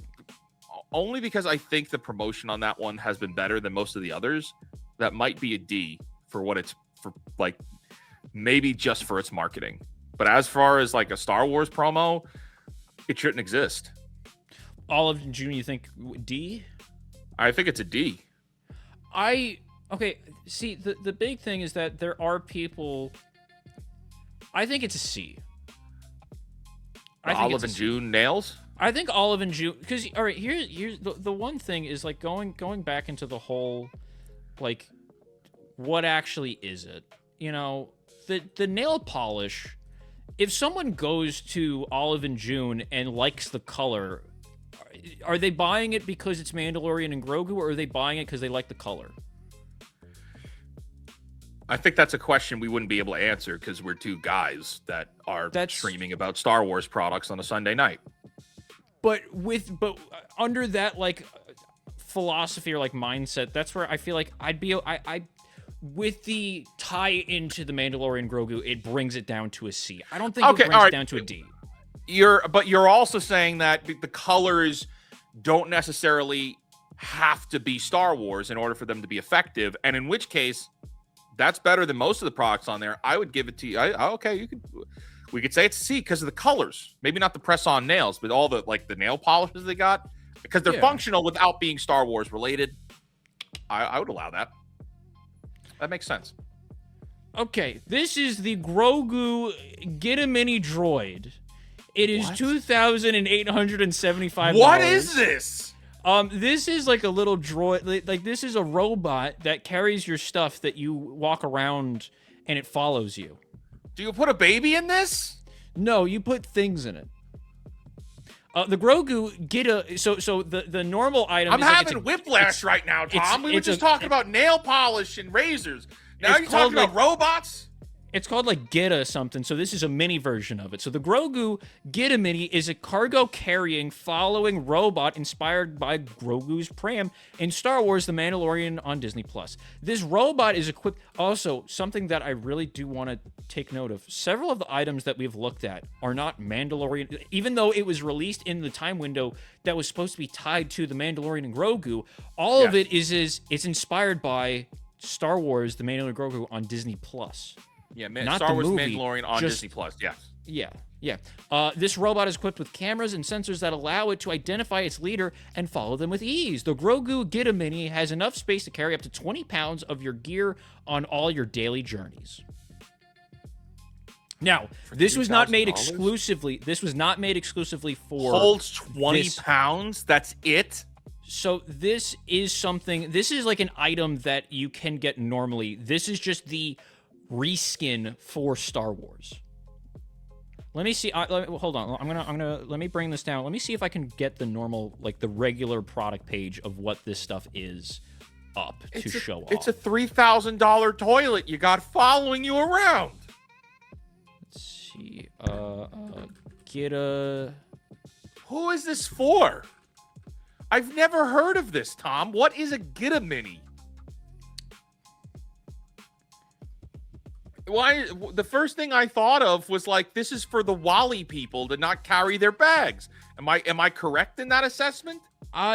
only because I think the promotion on that one has been better than most of the others. That might be a D for what it's for, maybe just for its marketing. But as far as a Star Wars promo, it shouldn't exist. Olive and June, you think D? I think it's a D. See, the big thing is that there are people. I think it's a C. Olive and June nails? I think Olive and June, because all right, here's the one thing is going back into the whole what actually is it? The nail polish. If someone goes to Olive and June and likes the color, are they buying it because it's Mandalorian and Grogu, or are they buying it because they like the color? I think that's a question we wouldn't be able to answer because we're two guys that are streaming about Star Wars products on a Sunday night. But under that like philosophy or like mindset, that's where I feel like I'd be I with the tie into the Mandalorian Grogu, it brings it down to a C. I don't think it brings it down to a D. You're also saying that the colors don't necessarily have to be Star Wars in order for them to be effective, and in which case, that's better than most of the products on there. I would give it to you. We could say it's a C because of the colors. Maybe not the press-on nails, but all the the nail polishes they got because they're functional without being Star Wars related. I would allow that. That makes sense. Okay, this is the Grogu Get a Mini Droid. It is $2,875. What is this? This is like a little droid. Like this is a robot that carries your stuff that you walk around and it follows you. Do you put a baby in this? No, you put things in it. The Grogu get a so the normal item. I'm having whiplash right now, Tom. We were just talking about nail polish and razors. Now you're talking about robots. It's called like Get-A something, so this is a mini version of it. So the Grogu Get-A Mini is a cargo-carrying, following robot inspired by Grogu's pram in Star Wars The Mandalorian on Disney+. This robot is equipped... Also, something that I really do want to take note of. Several of the items that we've looked at are not Mandalorian... Even though it was released in the time window that was supposed to be tied to The Mandalorian and Grogu, all of it is it's inspired by Star Wars The Mandalorian and Grogu on Disney+. Yeah, not Star Wars movie, Mandalorian on Disney+, yes. Yeah. This robot is equipped with cameras and sensors that allow it to identify its leader and follow them with ease. The Grogu Get-A Mini has enough space to carry up to 20 pounds of your gear on all your daily journeys. Now, this was not made exclusively. This was not made exclusively for... Holds 20 pounds? That's it? So this is something... This is like an item that you can get normally. This is just the... reskin for Star Wars. Let me see. Hold on. I'm gonna. Let me bring this down. Let me see if I can get the normal, like the regular product page of what this stuff is up to show off. It's a $3,000 toilet you got following you around. Let's see. Get-A. Who is this for? I've never heard of this, Tom. What is a Get-A Mini? Why? The first thing I thought of was like, this is for the Wally people to not carry their bags. Am I correct in that assessment?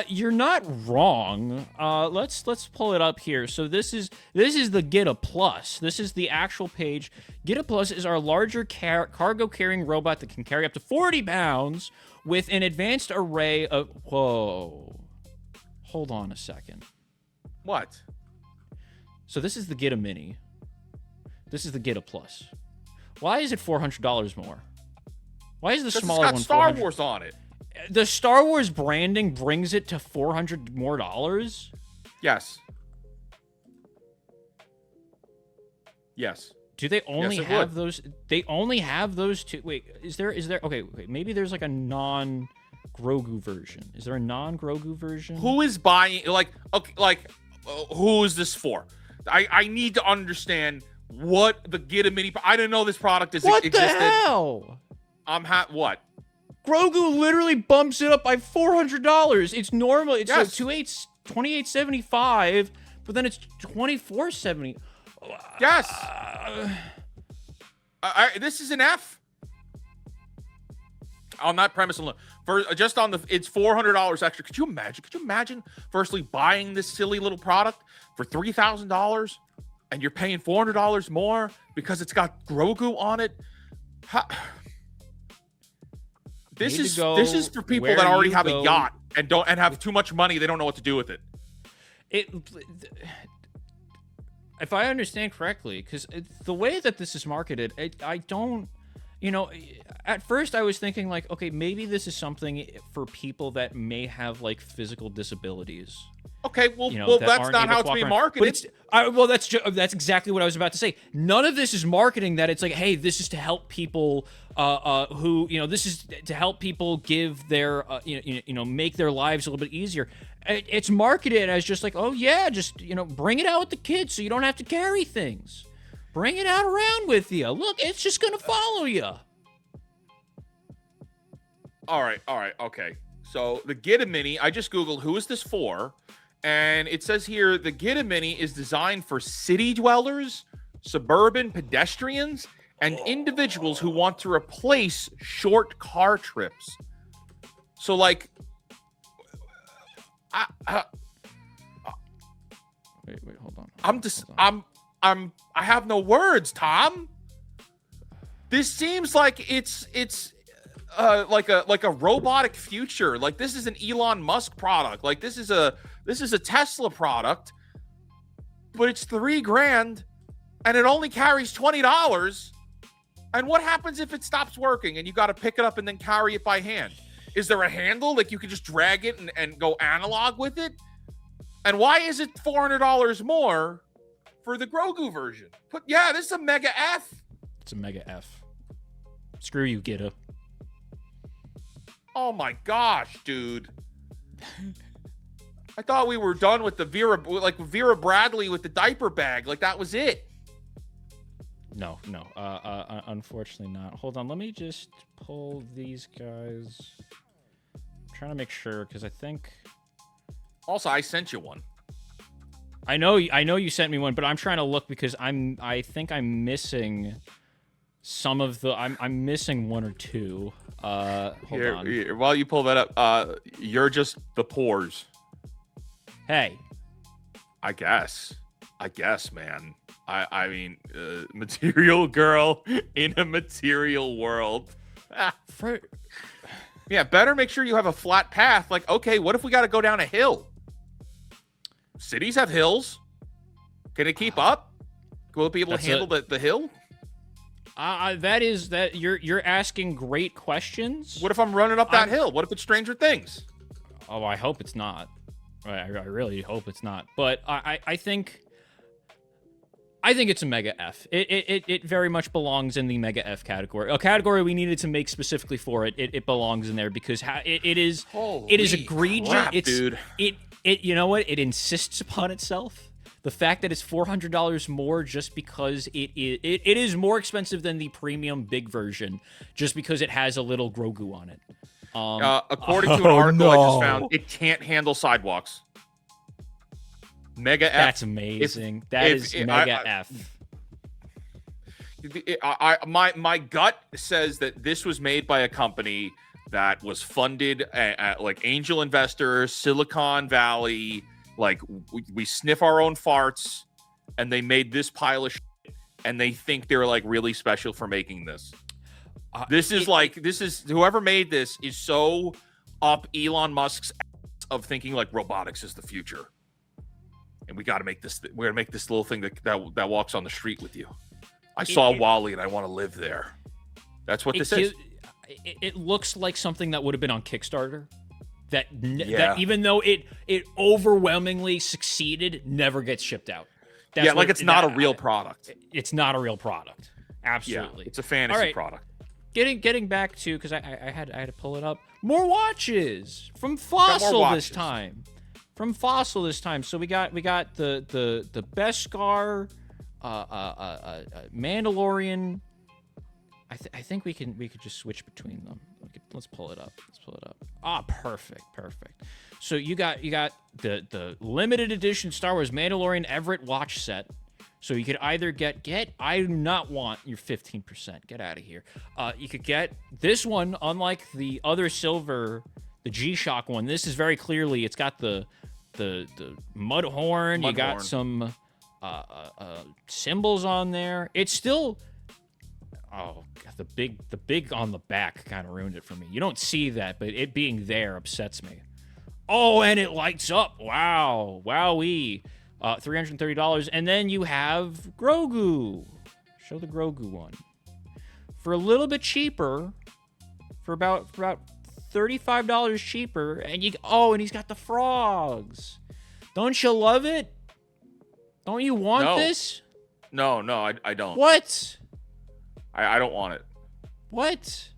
You're not wrong. Let's pull it up here. So this is the Get-A Plus. This is the actual page. Get-A Plus is our larger cargo carrying robot that can carry up to 40 pounds with an advanced array of... Whoa. Hold on a second. What? So this is the Get-A Mini. This is the Get-A Plus. Why is it $400 more? Why is the smaller one? It's got Star Wars on it. The Star Wars branding brings it to $400 more dollars? Yes. Yes. Do they only have those? They only have those two. Wait, is there? Okay, maybe there's like a non-Grogu version. Is there a non-Grogu version? Who is buying? Who is this for? I need to understand. What the Get-A Mini? I didn't know this product existed. What the hell? What? Grogu literally bumps it up by $400. It's normal. It's like $28.75, but then it's $24.70. Yes. This is an F. On that premise alone, it's $400 extra. Could you imagine? Firstly, buying this silly little product for $3,000. And you're paying $400 more because it's got Grogu on it. This is for people that already have a yacht and have too much money. They don't know what to do with it. If I understand correctly, because the way that this is marketed, I don't. At first I was thinking like, okay, maybe this is something for people that may have like physical disabilities. Okay, well, that's not how it's being marketed. But that's exactly what I was about to say. None of this is marketing that it's like, hey, this is to help people who, this is to help people give their, make their lives a little bit easier. It's marketed as just like, oh yeah, just, bring it out with the kids so you don't have to carry things. Bring it out around with you. Look, it's just gonna follow you. All right, okay. So the Gita Mini, I just Googled who is this for, and it says here the Gita Mini is designed for city dwellers, suburban pedestrians, and individuals who want to replace short car trips. So like, Wait, hold on. I have no words, Tom. This seems like it's like a robotic future. Like this is an Elon Musk product. Like this is a Tesla product, but it's $3,000 and it only carries $20. And what happens if it stops working and you got to pick it up and then carry it by hand? Is there a handle like you could just drag it and go analog with it? And why is it $400 more for the Grogu version? But yeah, this is a mega F. It's a mega F. Screw you, Gita. Oh my gosh, dude. I thought we were done with the Vera Bradley with the diaper bag. Like that was it. No. Unfortunately not. Hold on. Let me just pull these guys. I'm trying to make sure because I think. Also, I sent you one. I know you sent me one, but I'm trying to look because I think I'm missing some of the. I'm missing one or two. Hold on. Here, while you pull that up, you're just the pores. Hey. I guess, man. I mean, material girl in a material world. Yeah, better make sure you have a flat path. Like, okay, what if we got to go down a hill? Cities have hills. Can it keep up? Will it be able to handle the hill? You're asking great questions. What if I'm running up that hill? What if it's Stranger Things? Oh, I hope it's not. I really hope it's not. But I think it's a mega F. It very much belongs in the mega F category. A category we needed to make specifically for it. It belongs in there because it is egregious. Crap, dude. You know what? It insists upon itself. The fact that it's $400 more just because it is more expensive than the premium big version just because it has a little Grogu on it. According to an article I just found, it can't handle sidewalks. Mega F. That's amazing. That is mega F. My gut says that this was made by a company that was funded at like angel investors, Silicon Valley. Like we sniff our own farts, and they made this pile of shit, and they think they're like really special for making this. This is whoever made this is so up Elon Musk's ass of thinking like robotics is the future, and we got to make this. We're gonna make this little thing that walks on the street with you. I saw Wall-E and I want to live there. That's what this is. It looks like something that would have been on Kickstarter. That even though it overwhelmingly succeeded, never gets shipped out. It's not a real product. It's not a real product. Absolutely, it's a fantasy product. Getting back to because I had to pull it up. More watches from Fossil this time. So we got the Beskar, Mandalorian. I think we could just switch between them. Let's pull it up. Perfect. So you got the limited edition Star Wars Mandalorian Everett watch set. So you could either get I do not want your 15%. Get out of here. You could get this one, unlike the other silver, the G-Shock one. This is very clearly it's got the mud horn. You got some symbols on there. It's still the big on the back kind of ruined it for me. You don't see that, but it being there upsets me. Oh, and it lights up. Wow. Wowee. $330. And then you have Grogu. Show the Grogu one. For a little bit cheaper, for about $35 cheaper, and he's got the frogs. Don't you love it? Don't you want this? No, I don't. What? I don't want it. What?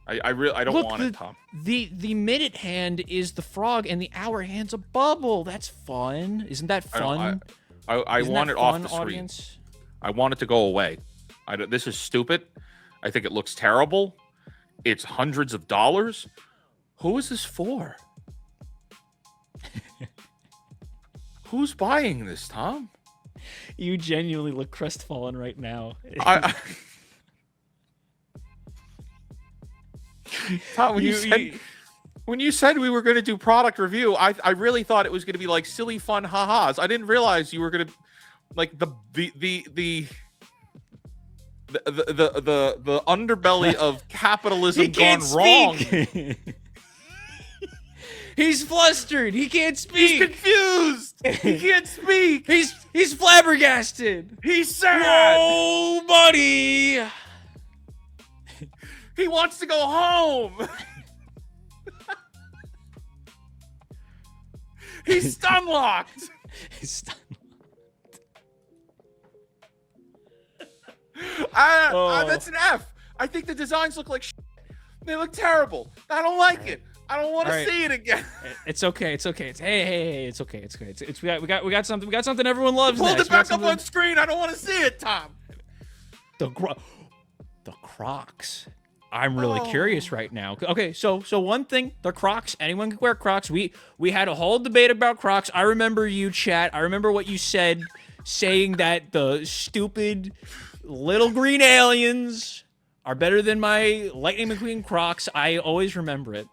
I don't want it, Tom. The minute hand is the frog, and the hour hand's a bubble. That's fun. Isn't that fun? I want it off the screen. Audience? I want it to go away. This is stupid. I think it looks terrible. It's hundreds of dollars. Who is this for? Who's buying this, Tom? You genuinely look crestfallen right now. Tom, when you said we were going to do product review, I really thought it was going to be like silly, fun ha-has. I didn't realize you were going to like the underbelly of capitalism gone wrong. He's flustered. He can't speak. He's confused. He can't speak. He's flabbergasted. He's sad. Whoa, buddy. He wants to go home. He's stun locked. He's stun locked. That's an F. I think the designs look like shit. They look terrible. I don't like it. I don't want to see it again. It's okay. It's okay. Hey, it's okay. It's good. We got something. We got something everyone loves. Hold it back up on screen. I don't want to see it, Tom. The Crocs. I'm really curious right now. Okay, so one thing, the Crocs. Anyone can wear Crocs. We had a whole debate about Crocs. I remember you, chat. I remember what you said, saying that the stupid little green aliens are better than my Lightning McQueen Crocs. I always remember it.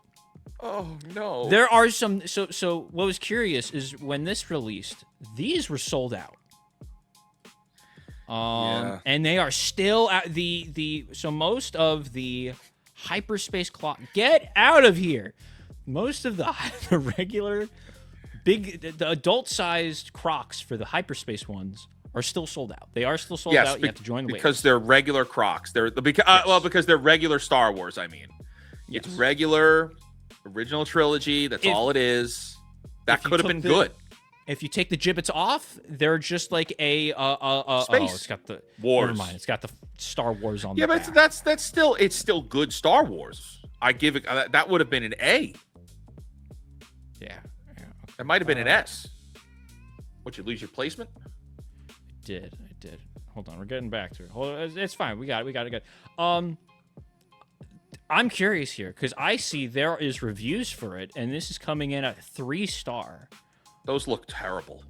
Oh no. There are some. So what was curious is when this released, these were sold out. And they are still at so most of the hyperspace clock. Get out of here. Most of the regular the adult-sized Crocs for the hyperspace ones are still sold out. They are still sold out. You have to join the wait. Because they're regular Crocs. Because they're regular Star Wars, I mean. Yes. It's regular original trilogy. That's all it is. That could have been good. If you take the gibbets off, they're just like a space. Oh, it's got the Wars. Never mind. It's got the Star Wars on. Yeah, the but back. that's still good Star Wars. I give it that would have been an A. Yeah. That might have been an S. What, you lose your placement? I did. Hold on, we're getting back to it. Hold on, it's fine. We got it. I'm curious here because I see there is reviews for it, and this is coming in at 3-star. Those look terrible.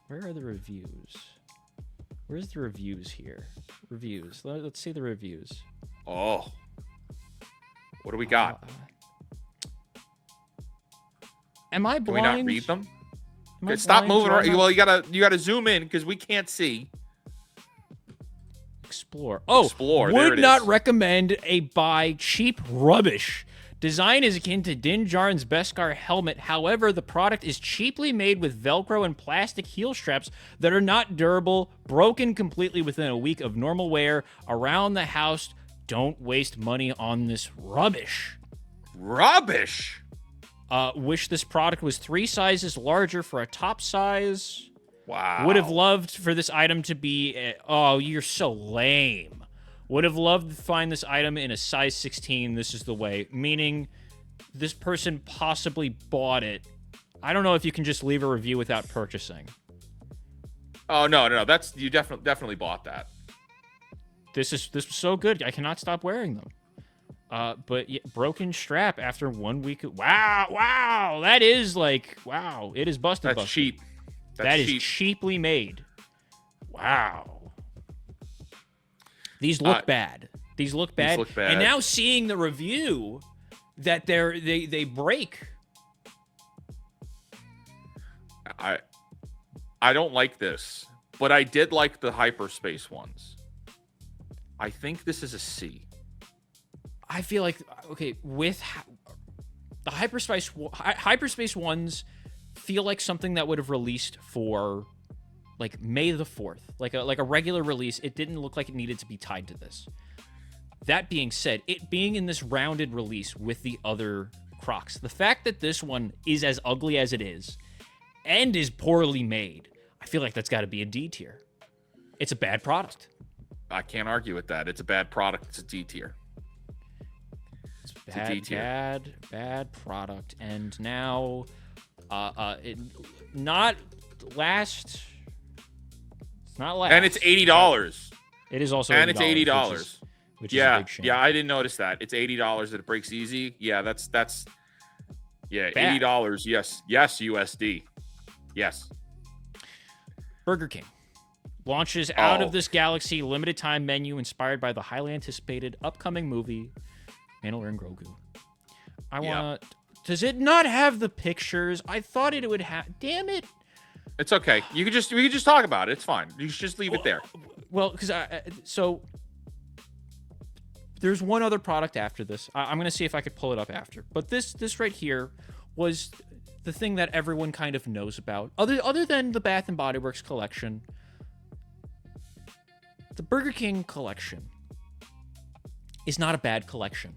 Where are the reviews? Where's the reviews here? Reviews. Let's see the reviews. Oh. What do we got? Am I blind? Can we not read them? Stop moving around. Well, you gotta zoom in because we can't see. Explore. Explore. Would not recommend a buy. Cheap rubbish. Design is akin to Din Djarin's Beskar helmet. However, the product is cheaply made with Velcro and plastic heel straps that are not durable, broken completely within a week of normal wear. Around the house, don't waste money on this rubbish. Rubbish? Wish this product was 3 sizes larger for a top size. Wow. Would have loved for this item to be... you're so lame. Would have loved to find this item in a size 16. This is the way. Meaning, this person possibly bought it. I don't know if you can just leave a review without purchasing. Oh, no. That's you definitely bought that. This was so good. I cannot stop wearing them. But yeah, broken strap after 1 week. Wow. That is like, wow. It is busted. That's cheap. That is cheaply made. Wow. These look bad. These look bad. And now seeing the review that they break. I don't like this, but I did like the hyperspace ones. I think this is a C. I feel like with the hyperspace ones feel like something that would have released for like May the 4th, like a regular release. It didn't look like it needed to be tied to this. That being said, it being in this rounded release with the other Crocs, the fact that this one is as ugly as it is and is poorly made, I feel like that's got to be a D tier. It's a bad product. I can't argue with that. It's a bad product. It's a D tier. Bad product. And now, not last. Not last. And it's $80. It is also and it's $80. Which is a big shame. Yeah, I didn't notice that. It's $80 that it breaks easy. Yeah, that's Bad. $80. Yes, USD. Yes. Burger King launches Out of This Galaxy limited time menu inspired by the highly anticipated upcoming movie Mandalorian and Grogu. Does it not have the pictures? I thought it would have. Damn it. It's okay. We could just talk about it. It's fine. You should just leave it there. Well, because so there's one other product after this. I'm gonna see if I could pull it up after. But this right here was the thing that everyone kind of knows about, other than the Bath and Body Works collection. The Burger King collection is not a bad collection.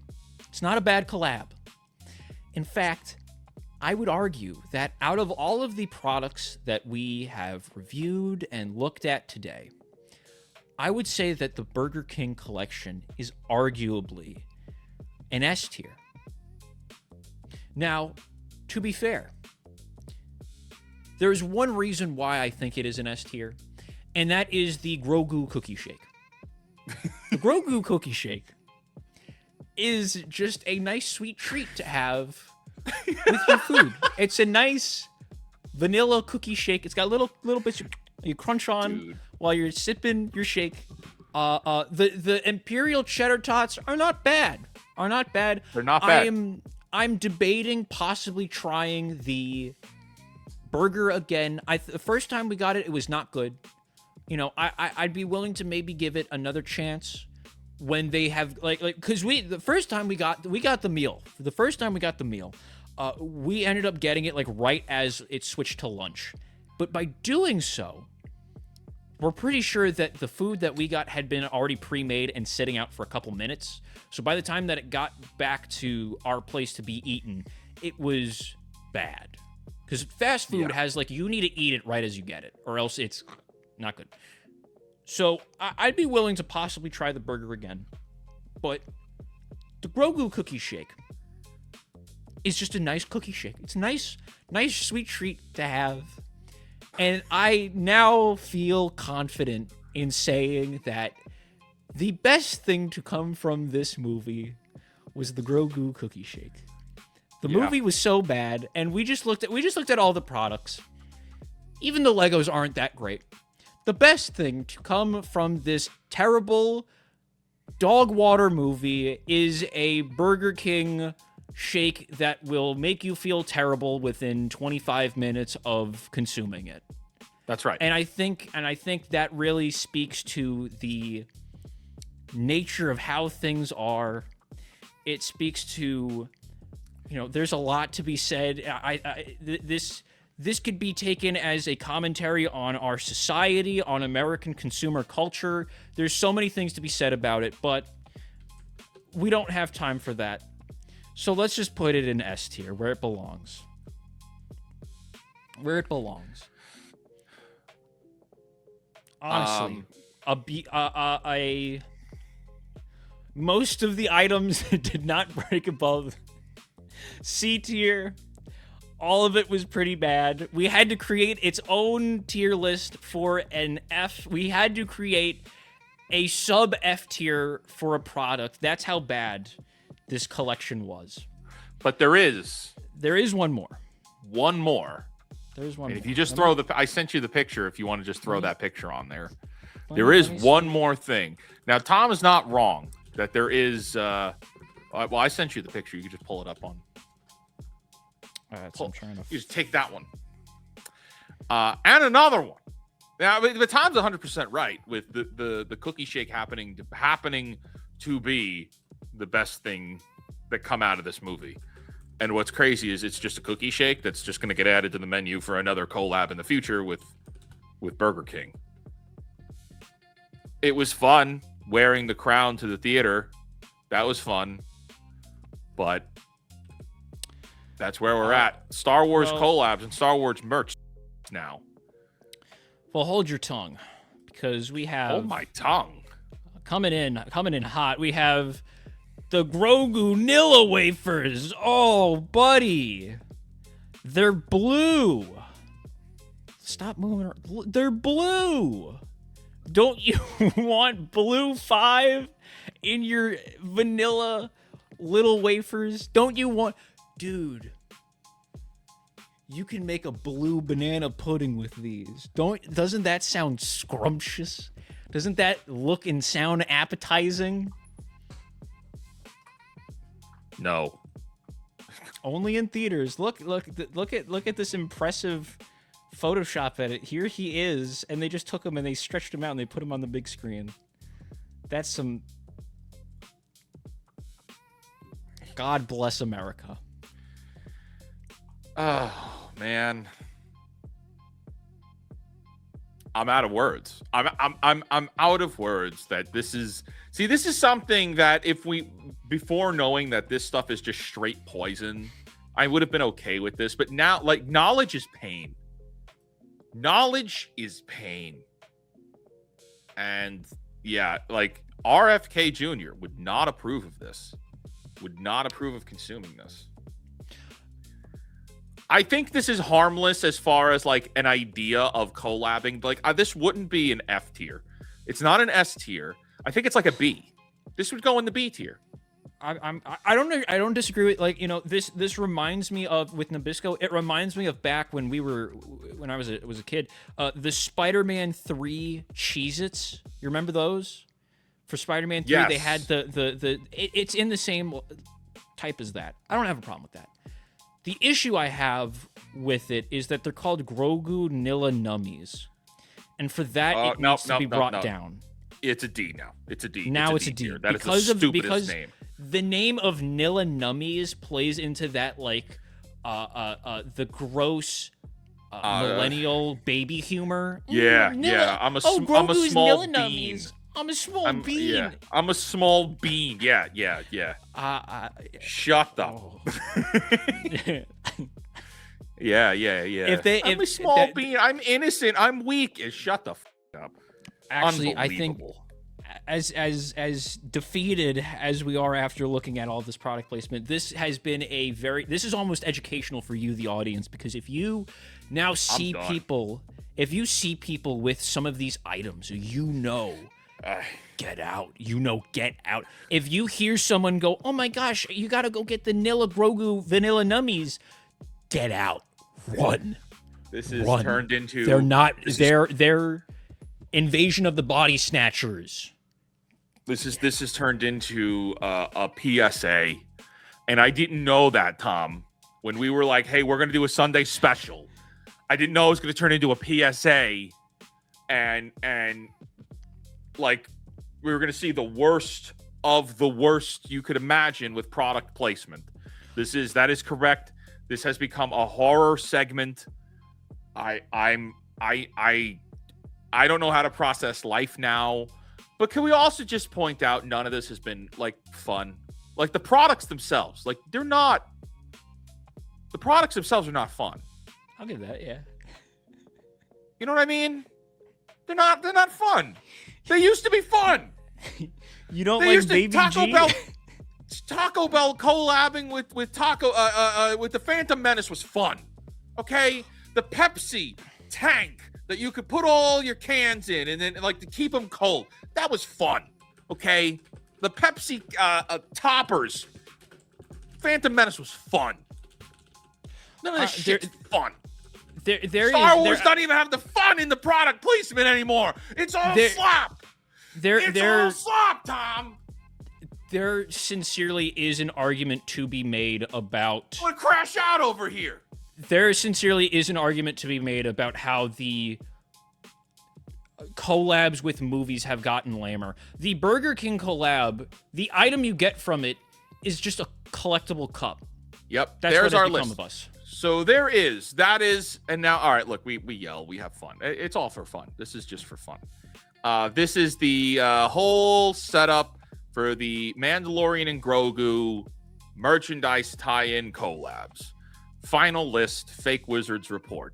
It's not a bad collab. In fact, I would argue that out of all of the products that we have reviewed and looked at today, I would say that the Burger King collection is arguably an S tier. Now, to be fair, there's one reason why I think it is an S tier, and that is the Grogu cookie shake. The Grogu cookie shake is just a nice sweet treat to have with your food. It's a nice vanilla cookie shake. It's got little bits you crunch on while you're sipping your shake. The Imperial Cheddar Tots are not bad. They're not bad. I'm debating possibly trying the burger again. The first time we got it, it was not good. You know, I'd be willing to maybe give it another chance when they have because the first time we got the meal. The first time we got the meal, we ended up getting it right as it switched to lunch. But by doing so, we're pretty sure that the food that we got had been already pre-made and sitting out for a couple minutes. So by the time that it got back to our place to be eaten, it was bad. Because fast food has you need to eat it right as you get it, or else it's not good. So I'd be willing to possibly try the burger again. But the Grogu cookie shake is just a nice cookie shake. It's a nice sweet treat to have. And I now feel confident in saying that the best thing to come from this movie was the Grogu cookie shake. The movie was so bad, and we just looked at all the products. Even the Legos aren't that great. The best thing to come from this terrible dog water movie is a Burger King shake that will make you feel terrible within 25 minutes of consuming it. That's right. And I think that really speaks to the nature of how things are. It speaks to, there's a lot to be said. This could be taken as a commentary on our society, on American consumer culture. There's so many things to be said about it, but we don't have time for that. So let's just put it in S tier, where it belongs. Where it belongs. Honestly, most of the items did not break above C tier. All of it was pretty bad. We had to create its own tier list for an F. We had to create a sub F tier for a product. That's how bad this collection was. But there is one more. One more. There's one. And if you just throw I sent you the picture. If you want to just throw that picture on there, there is one more thing. Now, Tom is not wrong that there is. Well, I sent you the picture. You can just pull it up on. I'm trying to. You just take that one. And another one. Now, but Tom's 100% right with the cookie shake happening to be the best thing that come out of this movie. And what's crazy is it's just a cookie shake that's just going to get added to the menu for another collab in the future with Burger King. It was fun wearing the crown to the theater. That was fun. But that's where we're at. Star Wars collabs and Star Wars merch now. Well, hold your tongue, because we have. Hold my tongue. Coming in hot. We have the Grogu Nilla wafers. Oh, buddy, they're blue. Stop moving. They're blue. Don't you want blue 5 in your vanilla little wafers? Don't you want... Dude, you can make a blue banana pudding with these. Doesn't that sound scrumptious? Doesn't that look and sound appetizing? No. Only in theaters. Look at this impressive Photoshop edit. Here he is, and they just took him and they stretched him out and they put him on the big screen. That's some... God bless America. Oh, man. I'm out of words. I'm out of words that this is... See, this is something that if we... Before knowing that this stuff is just straight poison, I would have been okay with this. But now, like, knowledge is pain. Knowledge is pain. And, yeah, like, RFK Jr. would not approve of this. Would not approve of consuming this. I think this is harmless as far as, like, an idea of collabing. Like, this wouldn't be an F tier. It's not an S tier. I think it's like a B. This would go in the B tier. I don't disagree with, like, you know, this reminds me of, with Nabisco, it reminds me of back when I was a kid, the Spider-Man 3 Cheez-Its. You remember those? For Spider-Man 3, yes. They had it's in the same type as that. I don't have a problem with that. The issue I have with it is that they're called Grogu Nilla Nummies. And for that, it needs to be brought down. It's a D now. It's a D. Now it's a D. That is the stupidest name. The name of Nilla Nummies plays into that, like, the gross millennial baby humor. Yeah. I'm a small bean. Nummies. I'm a small bean. Yeah, I'm a small bean. Yeah. Shut up. Oh. Yeah. I'm a small bean. I'm innocent. I'm weak. Shut the f up. Actually, I think as defeated as we are after looking at all this product placement, this has been this is almost educational for you, the audience, because if you now see people with some of these items, get out. Get out. If you hear someone go, oh my gosh, you gotta go get the Nilla Grogu Vanilla Nummies, get out. Run. This is turned into... They're Invasion of the Body Snatchers. This is turned into a PSA, and I didn't know that, Tom. When we were like, "Hey, we're gonna do a Sunday special," I didn't know it was gonna turn into a PSA, and like we were gonna see the worst of the worst you could imagine with product placement. That is correct. This has become a horror segment. I don't know how to process life now, but can we also just point out none of this has been, like, fun? Like, the products themselves, like, the products themselves are not fun. I'll give that, yeah. You know what I mean? They're not fun. They used to be fun. You don't like Baby G? Taco Bell collabing with the Phantom Menace was fun. Okay? The Pepsi tank that you could put all your cans in and then, like, to keep them cold. That was fun, okay? The Pepsi toppers. Phantom Menace was fun. None of this shit's fun. Star Wars doesn't even have the fun in the product placement anymore. It's all slop. It's all slop, Tom. There sincerely is an argument to be made about... I'm gonna crash out over here. There sincerely is an argument to be made about how the collabs with movies have gotten lamer. The Burger King collab, the item you get from it is just a collectible cup. Yep, That's there's what our become list. Of us. So that is, and now, all right, look, we yell, we have fun. It's all for fun. This is just for fun. This is the whole setup for the Mandalorian and Grogu merchandise tie-in collabs. Final list, Fake Wizards report.